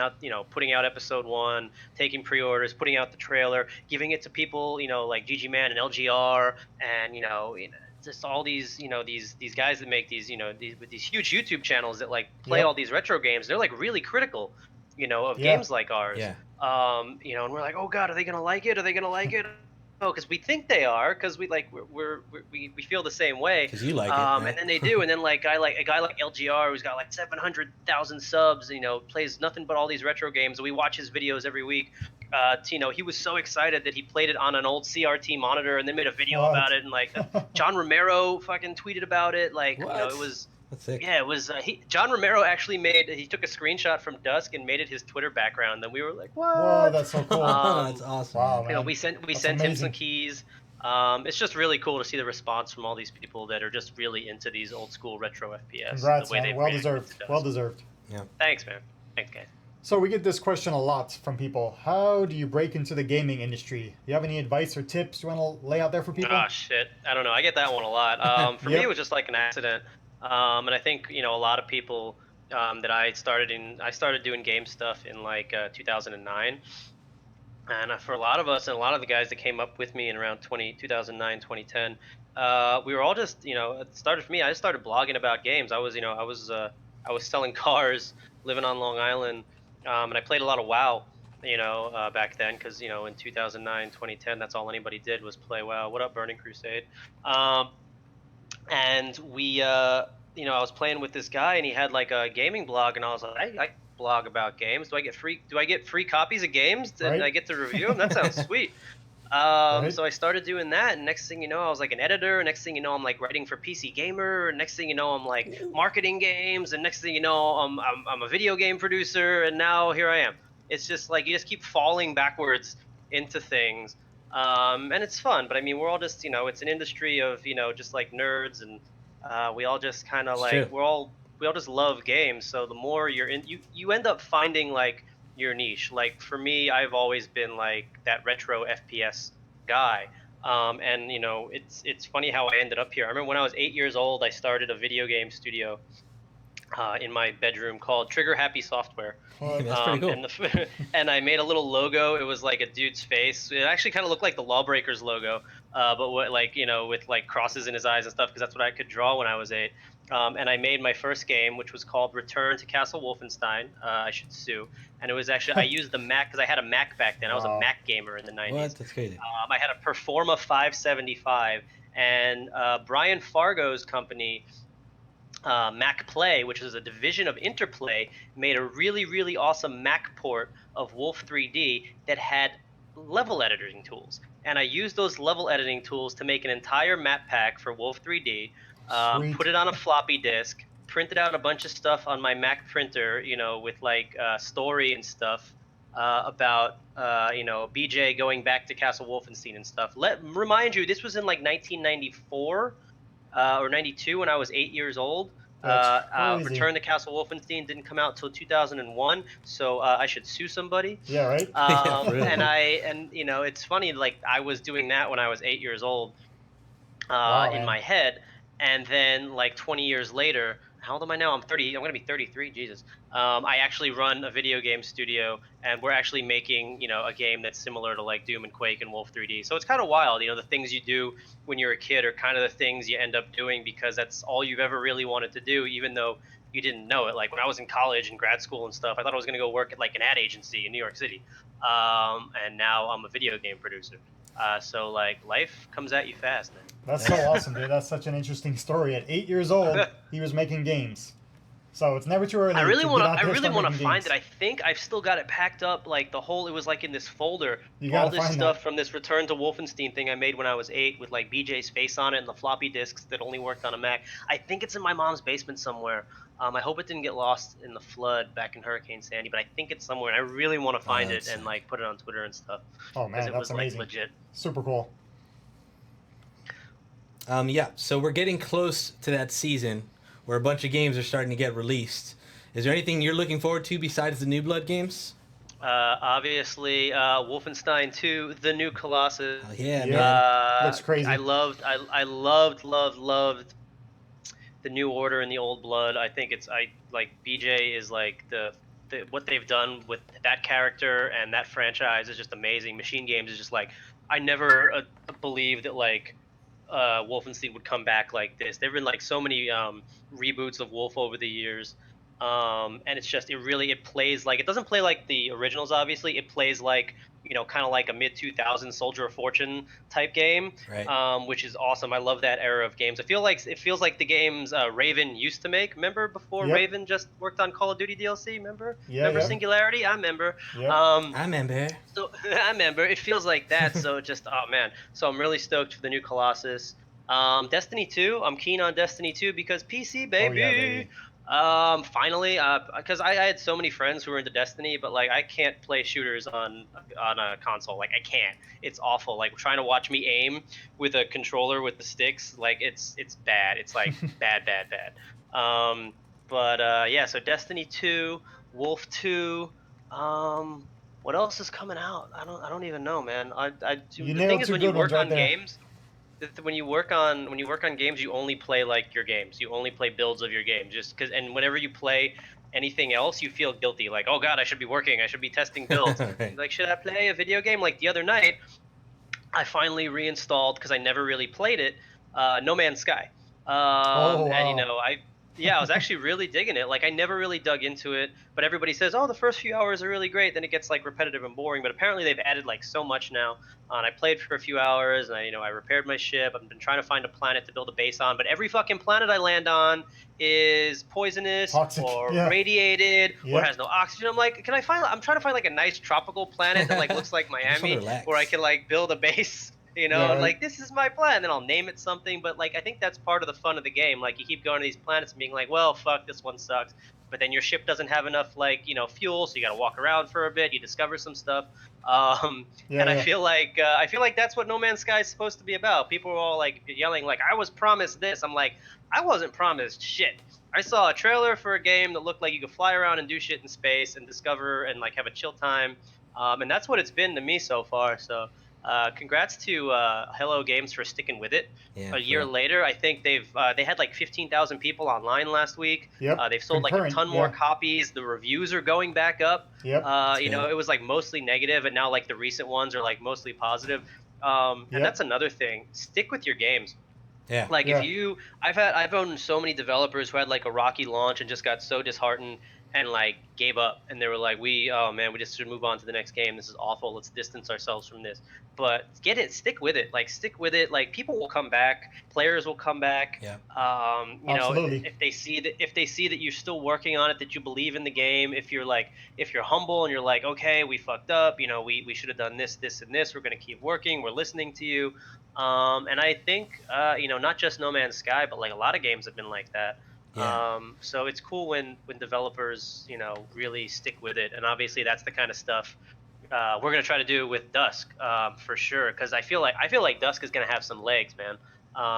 out episode 1, taking pre-orders, putting out the trailer, giving it to people, like GG Man and LGR, and just all these these guys that make these with these huge YouTube channels that like play Yep. all these retro games. They're like really critical, of Yeah. games like ours. Yeah. And we're like, oh god, are they gonna like it? Are they gonna like it? Oh, because we think they are, because we feel the same way. Because you like it. Right? And then they do, and then a guy like LGR who's got like 700,000 subs, plays nothing but all these retro games. We watch his videos every week. He was so excited that he played it on an old CRT monitor, and then made a video What? about it. And like John Romero fucking tweeted about it. Like What? it was. That's sick. Yeah, it was. John Romero actually he took a screenshot from Dusk and made it his Twitter background. Then we were like, what? Whoa, that's so cool. That's awesome. Wow, man. man. We sent That's him some amazing. keys. It's just really cool to see the response from all these people that are just really into these old school retro FPS. Congrats, the way man. they've Well reacted deserved. to Dusk. Well deserved. Thanks, man. Thanks, guys. So we get this question a lot from people. How do you break into the gaming industry? Do you have any advice or tips you want to lay out there for people? Oh shit, I don't know. I get that one a lot. For me, Yep. it was just like an accident. And I think a lot of people that I started doing game stuff in like 2009. And for a lot of us and a lot of the guys that came up with me in around 2009, 2010, we were all just, it started for me. I just started blogging about games. I was selling cars, living on Long Island, and I played a lot of WoW, back then, because in 2009, 2010, that's all anybody did was play WoW. What up, Burning Crusade? And we, I was playing with this guy, and he had like a gaming blog, and I was like, I blog about games. Do I get free copies of games that Right. I get to review them? That sounds sweet. Right. So I started doing that, and next thing you know, I was like an editor. Next thing you know, I'm like writing for PC Gamer. Next thing you know, I'm like marketing games, and next thing you know, I'm a video game producer, and now here I am. It's just like you just keep falling backwards into things, and it's fun. But I mean, we're all just it's an industry of just like nerds, and we all just kind of It's like true. we all just love games. So the more you're in, you end up finding like your niche. Like for me, I've always been like that retro FPS guy. And it's funny how I ended up here. I remember when I was 8 years old, I started a video game studio in my bedroom called Trigger Happy Software. That's pretty cool. And I made a little logo. It was like a dude's face. It actually kind of looked like the Lawbreakers logo, but with like crosses in his eyes and stuff, because that's what I could draw when I was 8. And I made my first game, which was called Return to Castle Wolfenstein. I should sue. And it was actually, I used the Mac, because I had a Mac back then. I was a Wow. Mac gamer in the 90s. What? That's crazy. I had a Performa 575, and Brian Fargo's company, Mac Play, which is a division of Interplay, made a really, really awesome Mac port of Wolf 3D that had level editing tools. And I used those level editing tools to make an entire map pack for Wolf 3D, Sweet. put it on a floppy disk, printed out a bunch of stuff on my Mac printer, with like story and stuff about BJ going back to Castle Wolfenstein and stuff. Remind you, this was in like 1994 or 92 when I was 8 years old. That's crazy. Return to Castle Wolfenstein didn't come out till 2001, so I should sue somebody. Yeah, right? Yeah, really. And it's funny, like I was doing that when I was 8 years old Wow, in man. my head, and then like 20 years later, how old am I now? I'm 30. I'm gonna be 33. Jesus. I actually run a video game studio, and we're actually making, a game that's similar to like Doom and Quake and Wolf 3D. So it's kind of wild. The things you do when you're a kid are kind of the things you end up doing because that's all you've ever really wanted to do, even though you didn't know it. Like when I was in college and grad school and stuff, I thought I was gonna go work at like an ad agency in New York City, and now I'm a video game producer. So like life comes at you fast, man. That's so awesome, dude. That's such an interesting story. At 8 years old, he was making games. So it's never too early. I really want to. to I really want to find games. it. I think I've still got it packed up. Like the whole, it was like in this folder. You All gotta this find stuff that. from this Return to Wolfenstein thing I made when I was 8, with like BJ's face on it and the floppy disks that only worked on a Mac. I think it's in my mom's basement somewhere. I hope it didn't get lost in the flood back in Hurricane Sandy, but I think it's somewhere. And I really want to find it and like put it on Twitter and stuff. Oh man, it that's was amazing. like legit. Super cool. Yeah, so we're getting close to that season where a bunch of games are starting to get released. Is there anything you're looking forward to besides the New Blood games? Obviously, Wolfenstein 2, The New Colossus. Oh, yeah, Yeah. man. Looks crazy. I loved the New Order and the Old Blood. I think BJ is like the what they've done with that character and that franchise is just amazing. Machine Games is just like, I never believed that like Wolfenstein would come back like this. There've been like so many reboots of Wolf over the years, and it's just it plays like, it doesn't play like the originals. Obviously, it plays like kind of like a mid 2000s Soldier of Fortune type game, Right. which is awesome. I love that era of games. It feels like the games Raven used to make. Remember before Yep. Raven just worked on Call of Duty DLC? Remember? Yeah, Remember yeah. Singularity? I remember. Yep. I remember. So I remember. It feels like that. So just, oh man. So I'm really stoked for the new Colossus. Destiny 2. I'm keen on Destiny 2 because PC, baby. Oh, yeah, baby. Finally, because I had so many friends who were into Destiny, but like I can't play shooters on a console. Like I can't. It's awful. Like trying to watch me aim with a controller with the sticks, like it's bad. It's like bad. Yeah. So Destiny 2, Wolf 2. What else is coming out? I don't even know, man. You The nailed thing is, two when you good ones work right on there. games, when you work on games, you only play like your games. You only play builds of your game, just because. And whenever you play anything else, you feel guilty. Like, oh god, I should be working. I should be testing builds. Right. Like, should I play a video game? Like the other night, I finally reinstalled, because I never really played it, No Man's Sky. Oh, And wow. I was actually really digging it. Like I never really dug into it, but everybody says, oh, the first few hours are really great. Then it gets like repetitive and boring. But apparently they've added like so much now. And I played for a few hours, and I repaired my ship. I've been trying to find a planet to build a base on, but every fucking planet I land on is poisonous Toxic, or yeah. radiated or Yep. has no oxygen. I'm trying to find like a nice tropical planet that like looks like I just wanna Miami, relax. where I can like build a base. Yeah, right. Like this is my plan, then I'll name it something. But like I think that's part of the fun of the game. Like you keep going to these planets and being like, well, fuck, this one sucks. But then your ship doesn't have enough like fuel, so you got to walk around for a bit. You discover some stuff, Yeah, and yeah. I feel like that's what No Man's Sky is supposed to be about. People are all like yelling like, I was promised this. I'm like, I wasn't promised shit. I saw a trailer for a game that looked like you could fly around and do shit in space and discover and like have a chill time, and that's what it's been to me so far. So. Congrats to Hello Games for sticking with it. Yeah, A year cool. later, I think they had like 15,000 people online last week. Yep. They've sold like a Concurrent, ton more yeah. copies. The reviews are going back up. Yep. good. It was like mostly negative, and now like the recent ones are like mostly positive. Yep. And that's another thing. Stick with your games. Yeah. Like Yeah. I've owned so many developers who had like a rocky launch and just got so disheartened and like gave up, and they were like, oh man, we just should move on to the next game. This is awful. Let's distance ourselves from this. But stick with it. Like stick with it. Like people will come back, players will come back. Yeah. Absolutely. If they see that you're still working on it, that you believe in the game, if you're humble and you're like, okay, we fucked up, we should have done this, and this. We're gonna keep working. We're listening to you. And I think, not just No Man's Sky, but like a lot of games have been like that. Yeah. So it's cool when developers, really stick with it. And obviously that's the kind of stuff we're gonna try to do with Dusk, for sure. Because I feel like Dusk is gonna have some legs, man.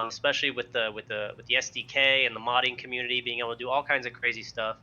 Especially with the SDK and the modding community being able to do all kinds of crazy stuff.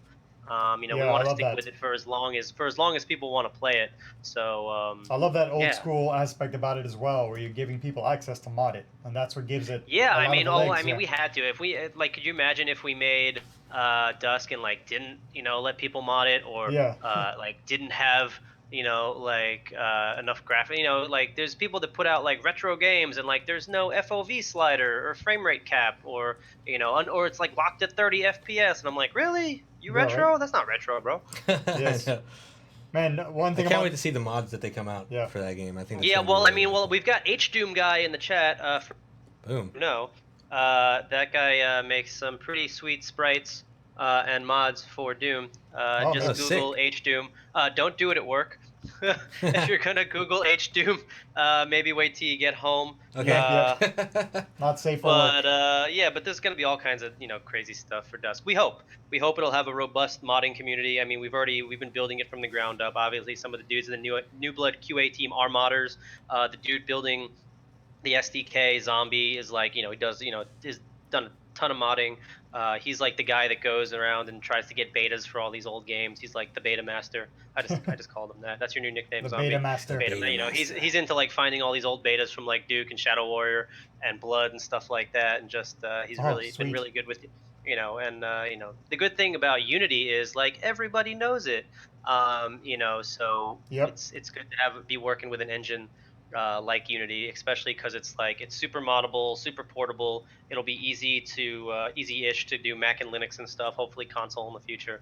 We Yeah, I want to love stick that. with it for as long as people want to play it. So I love that old yeah. school aspect about it as well, where you're giving people access to mod it, and that's what gives it. Yeah, a lot of the legs, we had to. If we could you imagine if we made Dusk and like didn't let people mod it, or Yeah. like didn't have like enough graphic. Like there's people that put out like retro games and like there's no FOV slider or frame rate cap, or or it's like locked at 30 FPS, and I'm like, really? You Yeah, right. retro? That's not retro, bro. I Yes. know. Man, one I thing can't wait about to see the mods that they come out yeah. for that game. I think that's Yeah, gonna be well, I really, mean, really well, cool. we've got H Doom guy in the chat. Boom. No, that guy makes some pretty sweet sprites and mods for Doom. Oh, Oh, Just man. Google sick. H Doom. Don't do it at work. If you're gonna Google H Doom, maybe wait till you get home. Yep, Okay. yep. Not safe for But work. yeah, but there's gonna be all kinds of crazy stuff for Dusk. We hope it'll have a robust modding community. I mean, we've been building it from the ground up. Obviously, some of the dudes in the New Blood QA team are modders. The dude building the SDK zombie is like, he does, is done a ton of modding. He's like the guy that goes around and tries to get betas for all these old games. He's like the beta master. I just called him that. That's your new nickname, The beta zombie. The master. beta, Beta he's master. he's into like finding all these old betas from like Duke and Shadow Warrior and Blood and stuff like that, and just he's Oh, really been sweet. really good with and the good thing about Unity is like everybody knows it. So Yep. it's good to be working with an engine like Unity, especially because it's super moddable, super portable. It'll be easy-ish to do Mac and Linux and stuff. Hopefully, console in the future.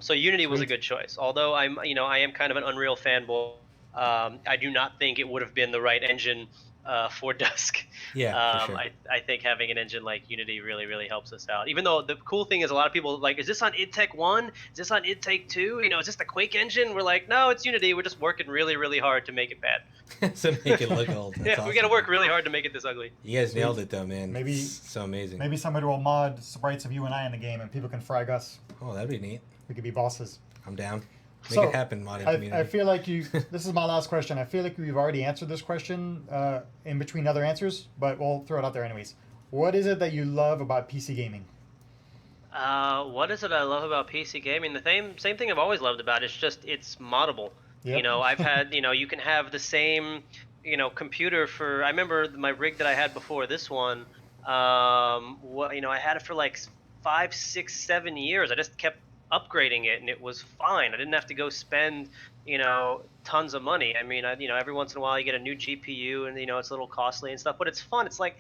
So Unity was a Sweet. good choice. Although I am kind of an Unreal fanboy. I do not think it would have been the right engine for Dusk. Yeah, for sure. I think having an engine like Unity really, really helps us out. Even though the cool thing is a lot of people like, is this on idTech 1? Is this on idTech 2? Is this the Quake engine? We're like, no, it's Unity. We're just working really, really hard to make it bad. So make it look old. That's Yeah, awesome. we got to work man. really hard to make it this ugly. You guys Sweet. nailed it though, man. Maybe- It's so amazing. Maybe somebody will mod sprites of you and I in the game and people can frag us. Oh, that'd be neat. We could be bosses. I'm down. Make So, it happen, modding community. I feel like this is my last question. I feel like we've already answered this question in between other answers, but we'll throw it out there anyways. What is it that you love about PC gaming? What is it I love about PC gaming? The same thing I've always loved about it. It's moddable. Yep. I've had you can have the same computer for. I remember my rig that I had before this one. I had it for like 5, 6, 7 years. I just kept upgrading it, and it was fine. I didn't have to go spend tons of money. I mean, every once in a while you get a new GPU, and it's a little costly and stuff, but it's fun. It's like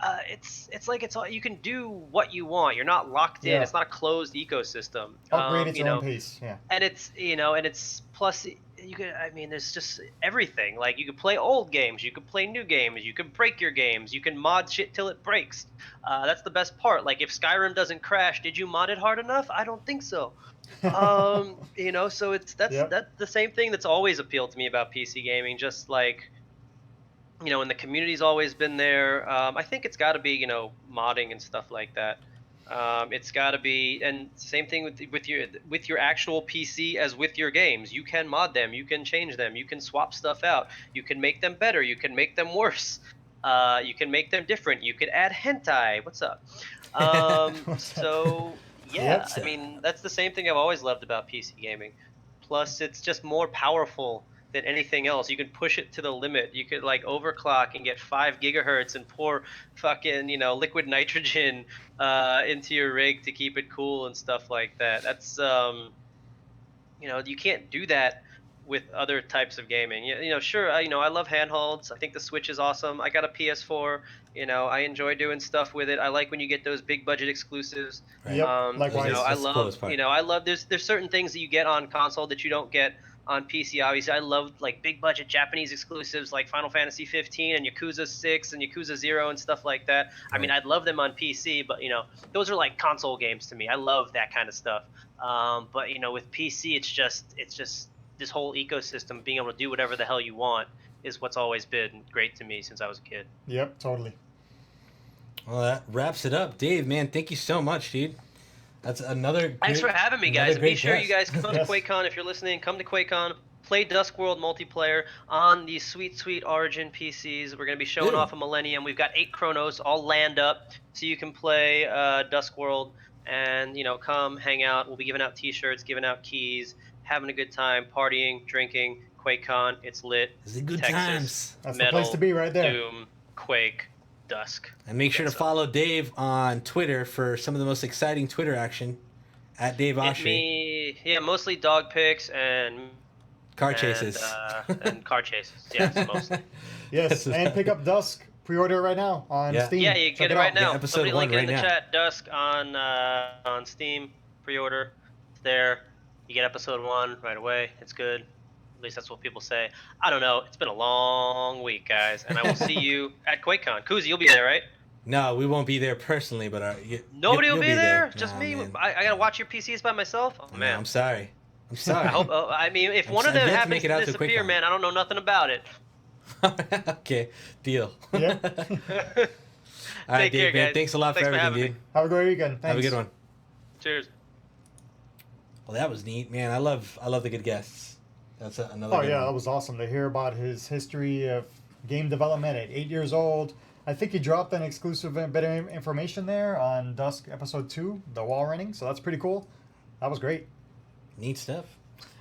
it's all, you can do what you want. You're not locked in. Yeah. It's not a closed ecosystem. Upgrade at your own pace. Yeah. And it's plus you could. I mean, there's just everything. Like you could play old games, you could play new games, you could break your games, you can mod shit till it breaks. That's the best part. Like if Skyrim doesn't crash, did you mod it hard enough? I don't think so. So that's the same thing that's always appealed to me about PC gaming. Just like and the community's always been there. I think it's got to be modding and stuff like that. It's got to be, and same thing with your actual PC as with your games. You can mod them, you can change them, you can swap stuff out, you can make them better, you can make them worse, you can make them different. You could add hentai. What's up? So yeah, Yep. I mean that's the same thing I've always loved about PC gaming. Plus, it's just more powerful than anything else. You can push it to the limit. You could like overclock and get 5 gigahertz and pour fucking liquid nitrogen into your rig to keep it cool and stuff like that. That's you can't do that with other types of gaming. Sure, I love handholds. I think the Switch is awesome. I got a PS4. I enjoy doing stuff with it. I like when you get those big budget exclusives. Right. Yep. That's Likewise. I the love, coolest part. I love. There's certain things that you get on console that you don't get on PC. Obviously, I love like big budget Japanese exclusives like Final Fantasy 15 and Yakuza 6 and Yakuza 0 and stuff like that. I mean, I'd love them on PC, but those are like console games to me. I love that kind of stuff. But with PC, it's just this whole ecosystem, being able to do whatever the hell you want, is what's always been great to me since I was a kid. Yep. Totally. Well, that wraps it up. Dave, man, thank you so much, dude. That's another Thanks for having me, guys. Be sure you guys come Yes. to QuakeCon if you're listening. Come to QuakeCon. Play Duskworld multiplayer on these sweet Origin PCs. We're going to be showing off a Millennium. We've got 8 Chronos all land up, so you can play Duskworld and come hang out. We'll be giving out T-shirts, giving out keys, having a good time, partying, drinking. QuakeCon, it's lit. Is it good Texas, times? That's metal, the place to be right there. Doom, Quake, dusk. And make sure to follow Dave on Twitter for some of the most exciting Twitter action at Dave Oshry. Mostly dog pics and Car chases. And car chases. Yes, mostly. Yes, and pick up Dusk. Pre-order right now on Steam. Yeah, you Check get it right now. Yeah, episode Somebody 1 link it right in the now. chat. Dusk on Steam. Pre-order. It's there. You get episode 1 right away. It's good. At least that's what people say. I don't know. It's been a long week, guys, and I will see you at QuakeCon. Koozie, you'll be there, right? No, we won't be there personally, but Nobody will be there. Just Nah, me. man. I gotta watch your PCs by myself. Oh man. No, I'm sorry. I'm sorry. I hope. I mean, if I'm one of sorry. them I'd like to make happens it out to to disappear, QuakeCon. man, I don't know nothing about it. Okay, deal. Yeah. All right, Take Dave, care, man. guys. Thanks a lot Thanks for for everything, having dude. Have a great weekend. Thanks. Have a good one. Cheers. Well, that was neat, man. I love the good guests. That's another. Oh good yeah, one. that was awesome to hear about his history of game development at 8 years old. I think he dropped an exclusive bit of information there on Dusk episode 2, the wall running. So that's pretty cool. That was great. Neat stuff.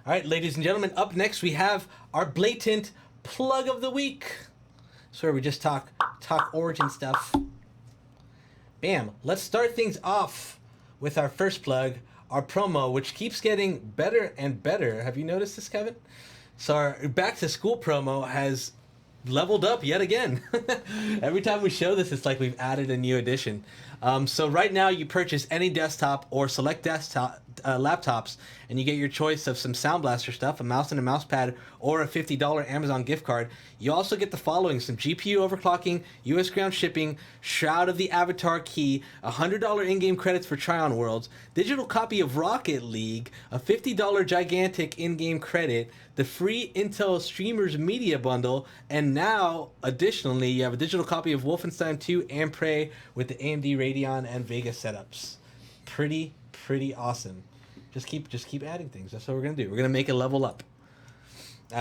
All right, ladies and gentlemen, up next we have our blatant plug of the week. So where we just talk Origin stuff. Bam. Let's start things off with our first plug, our promo, which keeps getting better and better. Have you noticed this, Kevin? So our back to school promo has leveled up yet again. Every time we show this, it's like we've added a new addition. So right now you purchase any desktop or select desktop laptops and you get your choice of some Sound Blaster stuff, a mouse and a mouse pad, or a $50 Amazon gift card. You also get the following: some GPU overclocking, US ground shipping, Shroud of the Avatar key, $100 in-game credits for try-on worlds, digital copy of Rocket League, a $50 gigantic in-game credit, the free Intel Streamers Media Bundle, and now, additionally, you have a digital copy of Wolfenstein 2 and Prey with the AMD Radeon and Vega setups. Pretty awesome. Just keep adding things. That's what we're gonna do. We're gonna make it level up.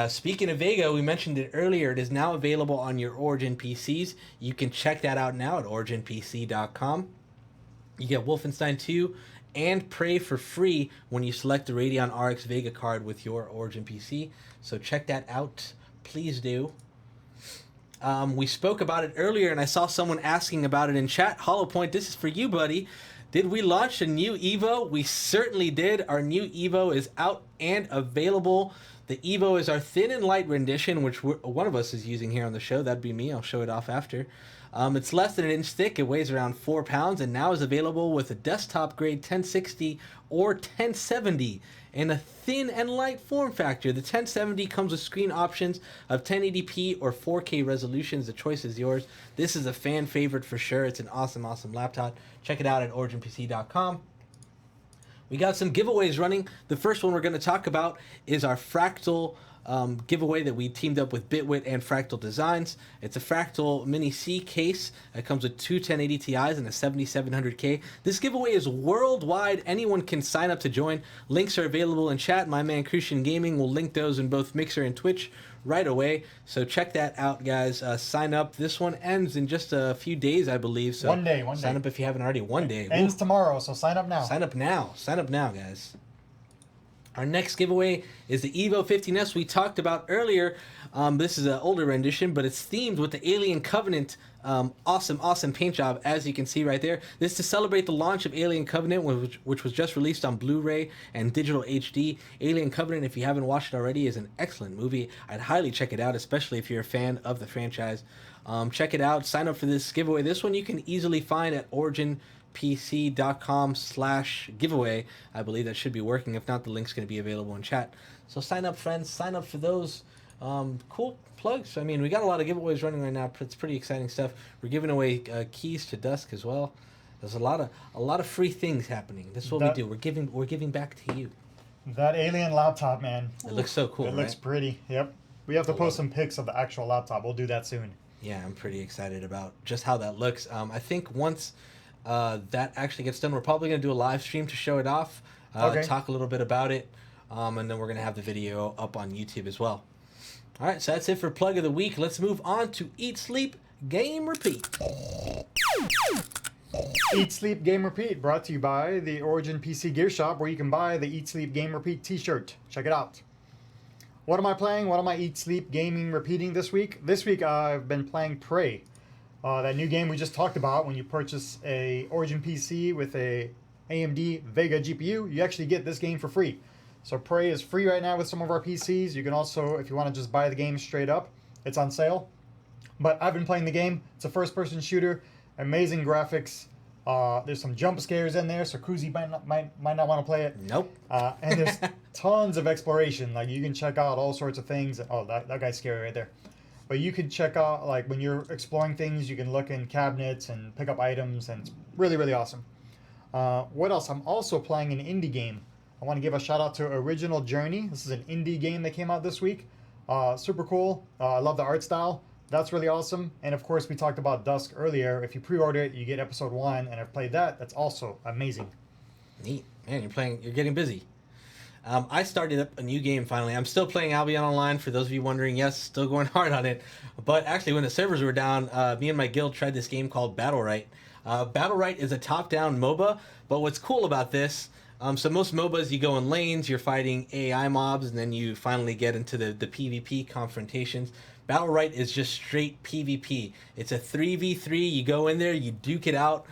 Speaking of Vega, we mentioned it earlier. It is now available on your Origin PCs. You can check that out now at originpc.com. You get Wolfenstein 2 and Prey for free when you select the Radeon RX Vega card with your Origin PC. So check that out. Please do. We spoke about it earlier, and I saw someone asking about it in chat. HollowPoint, this is for you, buddy. Did we launch a new Evo? We certainly did. Our new Evo is out and available. The Evo is our thin and light rendition, which one of us is using here on the show. That'd be me. I'll show it off after. It's less than an inch thick. It weighs around 4 pounds and now is available with a desktop grade 1060 or 1070 in a thin and light form factor. The 1070 comes with screen options of 1080p or 4K resolutions. The choice is yours. This is a fan favorite for sure. It's an awesome laptop. Check it out at originpc.com. We got some giveaways running. The first one we're going to talk about is our Fractal giveaway that we teamed up with Bitwit and Fractal Designs. It's a Fractal Mini C case. It comes with two 1080 Ti's and a 7700K. This giveaway is worldwide. Anyone can sign up to join. Links are available in chat. My man Crucian Gaming will link those in both Mixer and Twitch right away. So check that out, guys. Sign up. This one ends in just a few days, I believe. So One day. Sign up if you haven't already. One day. Ends tomorrow, so sign up now. Sign up now, guys. Our next giveaway is the Evo 15S we talked about earlier. This is an older rendition, but it's themed with the Alien Covenant awesome paint job, as you can see right there. This is to celebrate the launch of Alien Covenant, which was just released on Blu-ray and digital HD. Alien Covenant, if you haven't watched it already, is an excellent movie. I'd highly check it out, especially if you're a fan of the franchise. Check it out. Sign up for this giveaway. This one you can easily find at originpc.com/giveaway. I believe that should be working. If not, the link's going to be available in chat. So sign up, friends. Sign up for those. Cool plugs. I mean, we got a lot of giveaways running right now. It's pretty exciting stuff. We're giving away keys to Dusk as well. There's a lot of free things happening. This is what we do. We're giving back to you. That Alien laptop, man. It looks so cool. It looks pretty. Yep. We have to post some pics of the actual laptop. We'll do that soon. Yeah, I'm pretty excited about just how that looks. I think once that actually gets done, we're probably going to do a live stream to show it off, talk a little bit about it, and then we're going to have the video up on YouTube as well. All right, so that's it for Plug of the Week. Let's move on to Eat, Sleep, Game, Repeat. Eat, Sleep, Game, Repeat, brought to you by the Origin PC Gear Shop, where you can buy the Eat, Sleep, Game, Repeat t-shirt. Check it out. What am I playing? What am I Eat, Sleep, Gaming, Repeating this week? This week I've been playing Prey. That new game we just talked about, when you purchase a Origin PC with a AMD Vega GPU, you actually get this game for free. So Prey is free right now with some of our PCs. You can also, if you want to just buy the game straight up, it's on sale. But I've been playing the game. It's a first-person shooter, amazing graphics. There's some jump scares in there, so Kruzy might not want to play it. Nope. And there's tons of exploration. Like, you can check out all sorts of things. Oh, that guy's scary right there. But you can check out, like, when you're exploring things, you can look in cabinets and pick up items, and it's really, really awesome. What else? I'm also playing an indie game. I want to give a shout out to Original Journey. This is an indie game that came out this week. Super cool. I love the art style. That's really awesome. And of course, we talked about Dusk earlier. If you pre-order it, you get episode 1, and I've played that. That's also amazing. Neat. Man, you're getting busy. I started up a new game finally. I'm still playing Albion Online, for those of you wondering. Yes, still going hard on it. But actually, when the servers were down, me and my guild tried this game called Battle Right. Battle Right is a top-down MOBA, but what's cool about this, so most MOBAs, you go in lanes, you're fighting AI mobs, and then you finally get into the PvP confrontations. Battle Right is just straight PvP. It's a 3v3. You go in there, you duke it out,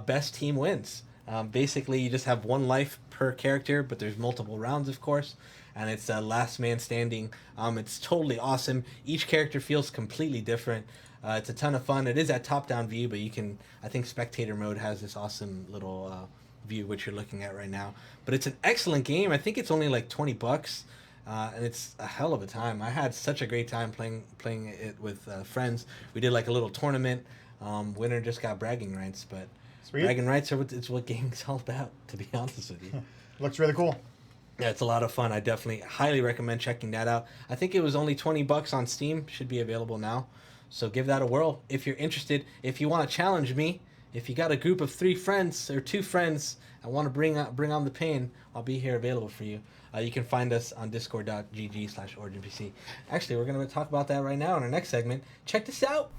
best team wins. Basically, you just have one life per character, but there's multiple rounds, of course, and it's last man standing. It's totally awesome. Each character feels completely different. It's a ton of fun. It is at top-down view, but you can, I think spectator mode has this awesome little view, which you're looking at right now. But it's an excellent game. I think it's only like $20. And it's a hell of a time. I had such a great time playing it with friends. We did like a little tournament. Winner just got bragging rights, but Sweet. bragging rights it's what gaming's all about, to be honest with you. Looks really cool. Yeah, it's a lot of fun. I definitely highly recommend checking that out. I think it was only $20 on Steam. Should be available now. So give that a whirl if you're interested. If you want to challenge me, if you got a group of 3 friends or 2 friends and want to bring on the pain, I'll be here available for you. You can find us on discord.gg/OriginPC. Actually, we're going to talk about that right now in our next segment. Check this out.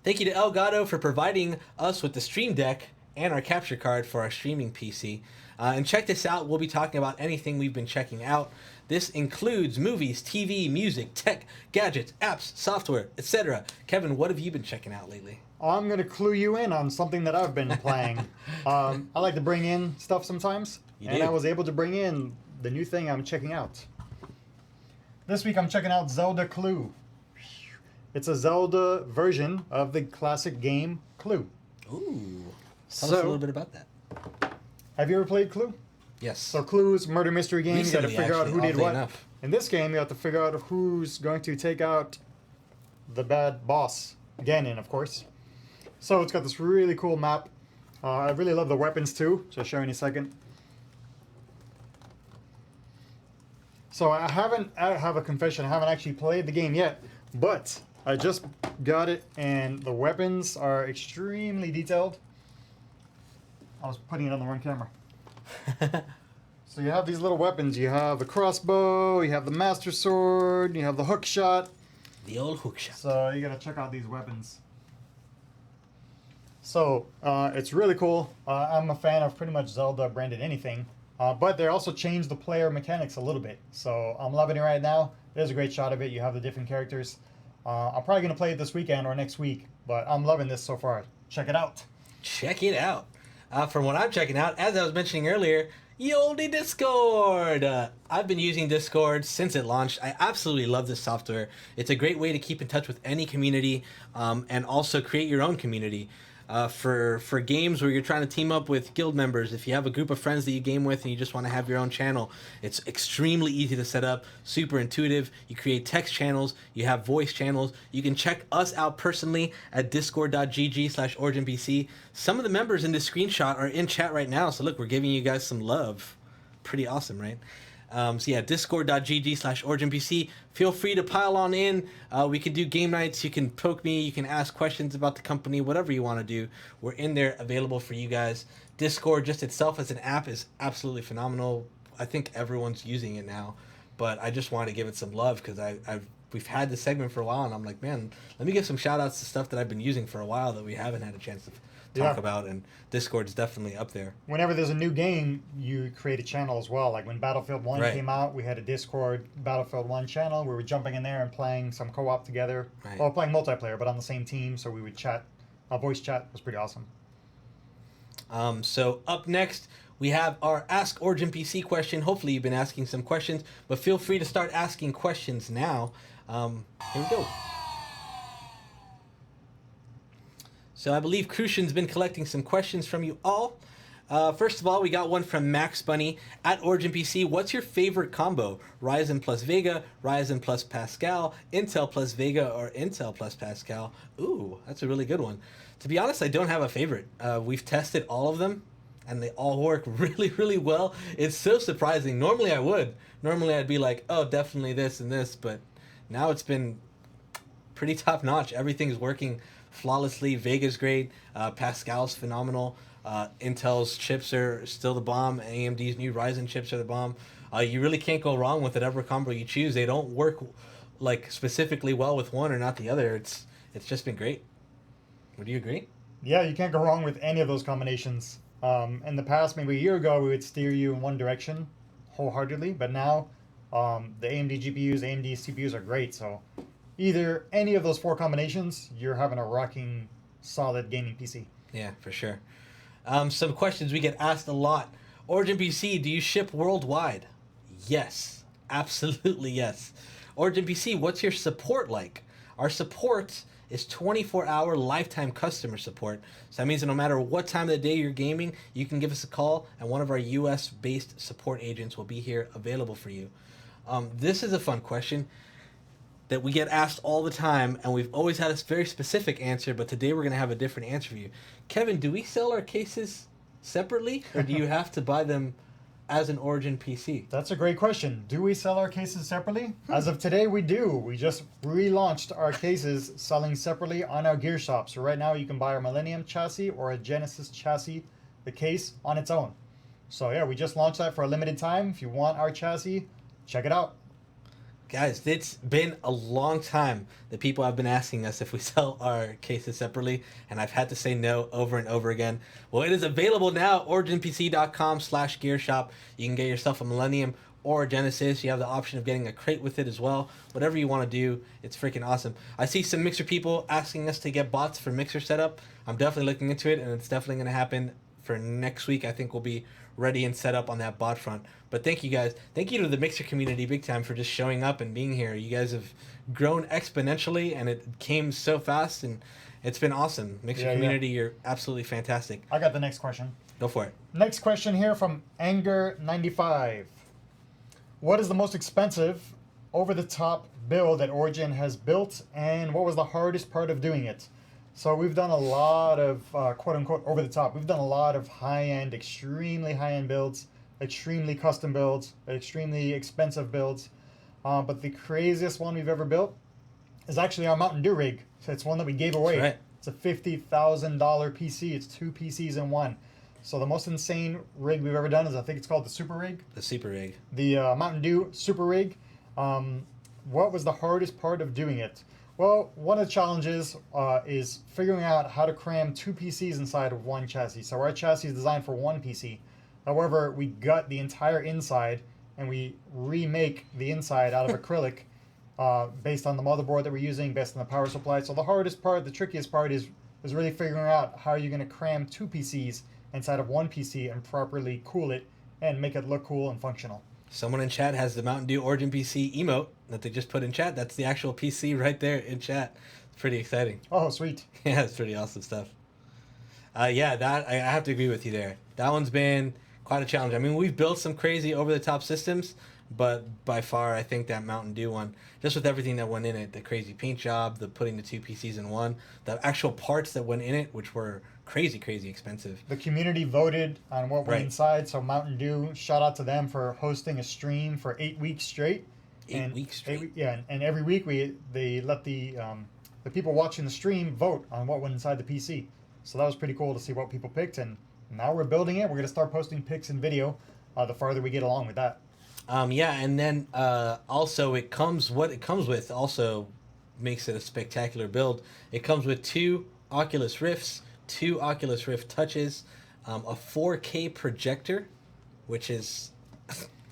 Thank you to Elgato for providing us with the Stream Deck and our capture card for our streaming PC. And check this out. We'll be talking about anything we've been checking out. This includes movies, TV, music, tech, gadgets, apps, software, etc. Kevin, what have you been checking out lately? I'm going to clue you in on something that I've been playing. I like to bring in stuff sometimes, I was able to bring in the new thing I'm checking out. This week I'm checking out Zelda Clue. It's a Zelda version of the classic game Clue. Ooh. Tell us a little bit about that. Have you ever played Clue? Yes. So Clue is a murder mystery game. Recently, you got to figure out who did what. Enough. In this game, you have to figure out who's going to take out the bad boss. Ganon, of course. So it's got this really cool map. I really love the weapons too, so I'll show you in a second. So I have a confession, I haven't actually played the game yet, but I just got it and the weapons are extremely detailed. I was putting it on the wrong camera. So you have these little weapons. You have the crossbow, you have the master sword, you have the hook shot. The old hook shot. So you gotta check out these weapons. So it's really cool. I'm a fan of pretty much Zelda branded anything, but they also changed the player mechanics a little bit. So I'm loving it right now. There's a great shot of it. You have the different characters. I'm probably gonna play it this weekend or next week, but I'm loving this so far. Check it out. Check it out. From what I'm checking out, as I was mentioning earlier, ye olde Discord. I've been using Discord since it launched. I absolutely love this software. It's a great way to keep in touch with any community and also create your own community. For games where you're trying to team up with guild members, if you have a group of friends that you game with and you just want to have your own channel, it's extremely easy to set up, super intuitive. You create text channels, you have voice channels. You can check us out personally at discord.gg/OriginPC. Some of the members in this screenshot are in chat right now, so look, we're giving you guys some love. Pretty awesome, right? So yeah, discord.gg/OriginPC. Feel free to pile on in. We can do game nights. You can poke me. You can ask questions about the company, whatever you want to do. We're in there available for you guys. Discord just itself as an app is absolutely phenomenal. I think everyone's using it now, but I just want to give it some love because we've had this segment for a while, and I'm like, man, let me give some shout outs to stuff that I've been using for a while that we haven't had a chance talk Yeah. about, and Discord's definitely up there. Whenever there's a new game, you create a channel as well. Like when Battlefield 1 Right. came out, we had a Discord Battlefield 1 channel. We were jumping in there and playing some co-op together. Right. Well, playing multiplayer, but on the same team, so we would chat. Voice chat was pretty awesome. So up next, we have our Ask Origin PC question. Hopefully you've been asking some questions, but feel free to start asking questions now. Here we go. So I believe Crucian's been collecting some questions from you all. First of all, we got one from Max Bunny at Origin PC. What's your favorite combo? Ryzen plus Vega, Ryzen plus Pascal, Intel plus Vega, or Intel plus Pascal? Ooh, that's a really good one. To be honest, I don't have a favorite. We've tested all of them, and they all work really, really well. It's so surprising. Normally I would. Normally I'd be like, oh, definitely this and this, but now it's been pretty top notch. Everything's working flawlessly. Vega's great. Pascal's phenomenal. Intel's chips are still the bomb. AMD's new Ryzen chips are the bomb. You really can't go wrong with whatever combo you choose. They don't work like specifically well with one or not the other. It's just been great. Would you agree? Yeah, you can't go wrong with any of those combinations. In the past, maybe a year ago, we would steer you in one direction wholeheartedly, but now the AMD GPUs, AMD CPUs are great. So either any of those four combinations, you're having a rocking, solid gaming PC. Yeah, for sure. Some questions we get asked a lot. Origin PC, do you ship worldwide? Yes, absolutely yes. Origin PC, what's your support like? Our support is 24-hour lifetime customer support. So that means that no matter what time of the day you're gaming, you can give us a call, and one of our US-based support agents will be here available for you. This is a fun question that we get asked all the time, and we've always had a very specific answer, but today we're going to have a different answer for you. Kevin, do we sell our cases separately, or do you have to buy them as an Origin PC? That's a great question. Do we sell our cases separately? As of today, we do. We just relaunched our cases selling separately on our gear shop. So right now you can buy our Millennium chassis or a Genesis chassis, the case on its own. So yeah, we just launched that for a limited time. If you want our chassis, check it out. Guys, it's been a long time that people have been asking us if we sell our cases separately, and I've had to say no over and over again. Well, it is available now, originpc.com/gearshop. You can get yourself a Millennium or a Genesis. You have the option of getting a crate with it as well. Whatever you want to do, it's freaking awesome. I see some Mixer people asking us to get bots for Mixer setup. I'm definitely looking into it, and it's definitely going to happen for next week. I think we'll be ready and set up on that bot front. But thank you guys. Thank you to the Mixer community big time for just showing up and being here. You guys have grown exponentially, and it came so fast, and it's been awesome. Mixer community, you're absolutely fantastic. I got the next question. Go for it. Next question here from Anger95. What is the most expensive over-the-top build that Origin has built, and what was the hardest part of doing it? So we've done a lot of quote-unquote over-the-top. We've done a lot of high-end, extremely high-end builds, extremely custom builds, extremely expensive builds. But the craziest one we've ever built is actually our Mountain Dew rig. So it's one that we gave away. That's right. It's a $50,000 PC. It's two PCs in one. So the most insane rig we've ever done is, I think it's called the Super Rig. The Super Rig. The Mountain Dew Super Rig. What was the hardest part of doing it? Well, one of the challenges is figuring out how to cram two PCs inside of one chassis. So our chassis is designed for one PC. However, we gut the entire inside and we remake the inside out of acrylic based on the motherboard that we're using, based on the power supply. So the hardest part, the trickiest part is really figuring out how you're going to cram two PCs inside of one PC and properly cool it and make it look cool and functional. Someone in chat has the Mountain Dew Origin PC emote that they just put in chat. That's the actual PC right there in chat. It's pretty exciting. Oh, sweet. Yeah, it's pretty awesome stuff. Yeah, that I have to agree with you there. That one's been quite a challenge. I mean, we've built some crazy over-the-top systems, but by far, I think that Mountain Dew one, just with everything that went in it, the crazy paint job, the putting the two PCs in one, the actual parts that went in it, which were crazy, crazy expensive. The community voted on what went inside, so Mountain Dew, shout out to them for hosting a stream for 8 weeks straight. 8 weeks straight? And every week they let the people watching the stream vote on what went inside the PC. So that was pretty cool to see what people picked, and now we're building it. We're going to start posting pics and video the farther we get along with that. Yeah, and then also what it comes with also makes it a spectacular build. It comes with two Oculus Rifts, 2 Oculus Rift touches, a 4K projector, which is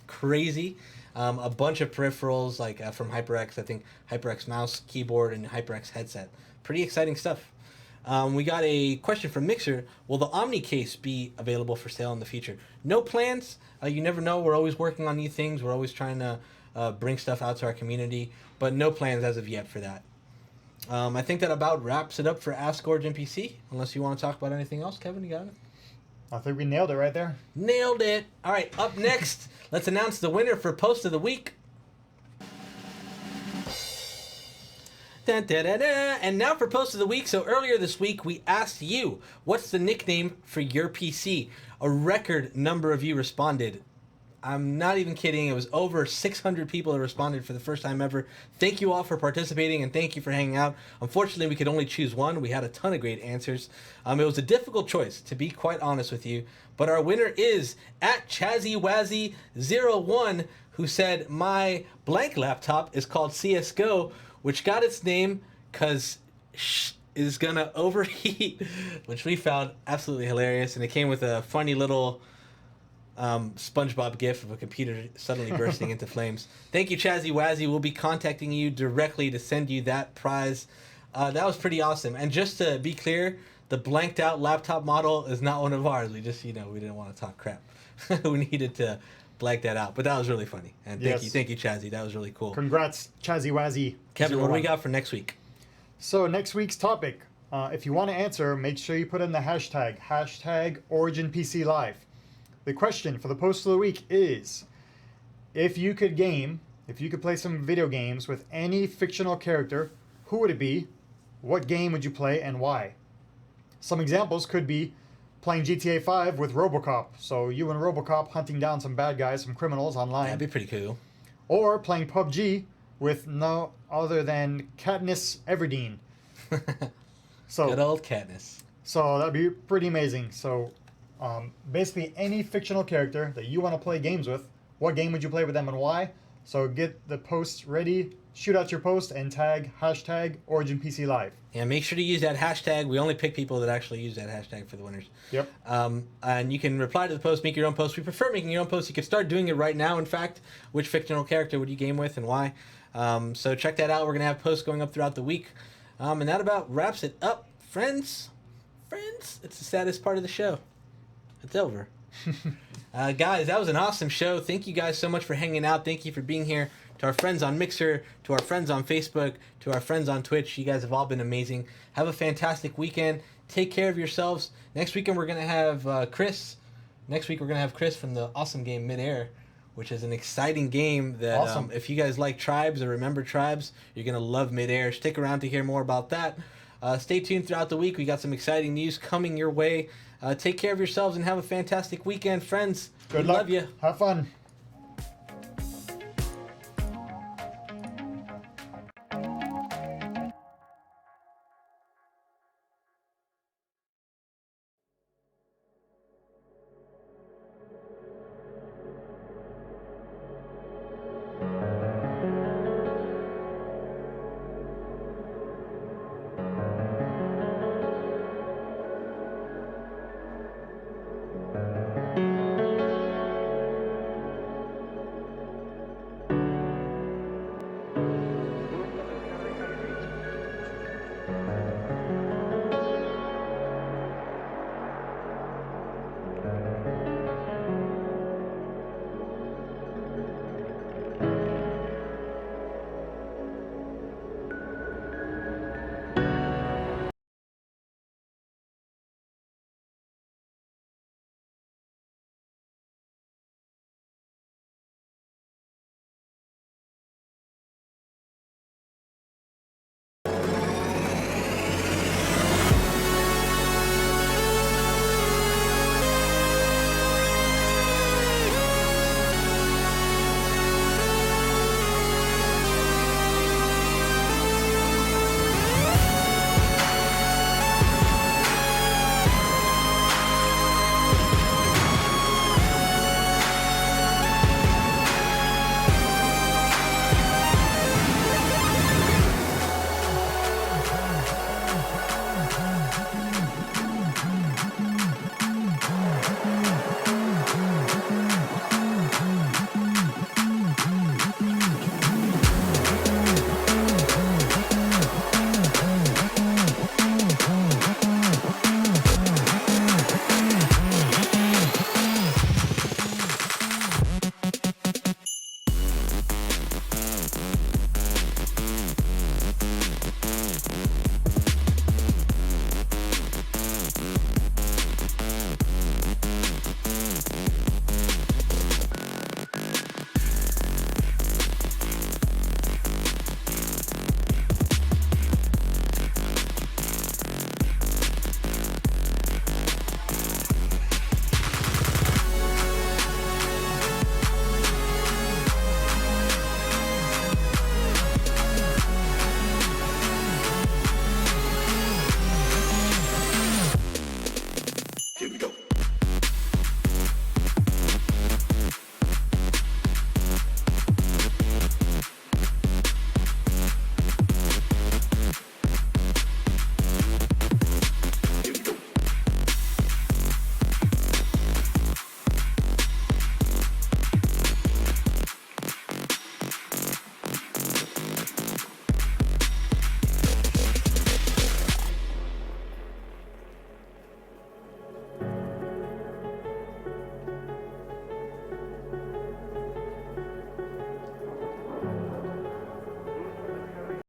crazy. A bunch of peripherals like from HyperX, I think HyperX mouse, keyboard, and HyperX headset. Pretty exciting stuff. We got a question from Mixer. Will the Omni case be available for sale in the future? No plans. You never know. We're always working on new things. We're always trying to bring stuff out to our community, but no plans as of yet for that. I think that about wraps it up for Ask Origin PC. Unless you want to talk about anything else, Kevin, you got it? I think we nailed it right there. Nailed it. All right, up next, let's announce the winner for Post of the Week. Dun, dun, dun, dun. And now for Post of the Week. So earlier this week, we asked you, what's the nickname for your PC? A record number of you responded. I'm not even kidding. It was over 600 people that responded for the first time ever. Thank you all for participating, and thank you for hanging out. Unfortunately, we could only choose one. We had a ton of great answers. It was a difficult choice, to be quite honest with you. But our winner is at ChazzyWazzy01, who said, my blank laptop is called CSGO, which got its name because is going to overheat, which we found absolutely hilarious. And it came with a funny little SpongeBob gif of a computer suddenly bursting into flames. Thank you, Chazzy Wazzy. We'll be contacting you directly to send you that prize. That was pretty awesome. And just to be clear, the blanked out laptop model is not one of ours. We just, we didn't want to talk crap. We needed to blank that out. But that was really funny. And thank you, Chazzy. That was really cool. Congrats, Chazzy Wazzy. Kevin, what do we got for next week? So next week's topic, if you want to answer, make sure you put in the hashtag OriginPCLive. The question for the Post of the Week is, if you could play some video games with any fictional character, who would it be? What game would you play and why? Some examples could be playing GTA 5 with RoboCop. So you and RoboCop hunting down some bad guys, some criminals online. That'd be pretty cool. Or playing PUBG with no other than Katniss Everdeen. Good old Katniss. So that'd be pretty amazing. So basically any fictional character that you want to play games with, what game would you play with them and why? So get the posts ready, shoot out your post, and tag hashtag OriginPCLive. Yeah, make sure to use that hashtag. We only pick people that actually use that hashtag for the winners. Yep. And you can reply to the post, make your own post. We prefer making your own post. You can start doing it right now, in fact. Which fictional character would you game with and why? So check that out. We're going to have posts going up throughout the week. And that about wraps it up. Friends, it's the saddest part of the show. It's over. Guys, that was an awesome show. Thank you guys so much for hanging out. Thank you for being here. To our friends on Mixer, to our friends on Facebook, to our friends on Twitch. You guys have all been amazing. Have a fantastic weekend. Take care of yourselves. Next weekend we're going to have Chris. Next week we're going to have Chris from the awesome game Midair, which is an exciting game that awesome. If you guys like Tribes or remember Tribes, you're going to love Midair. Stick around to hear more about that. Stay tuned throughout the week. We got some exciting news coming your way. Take care of yourselves and have a fantastic weekend, friends. Good luck. Love you. Have fun.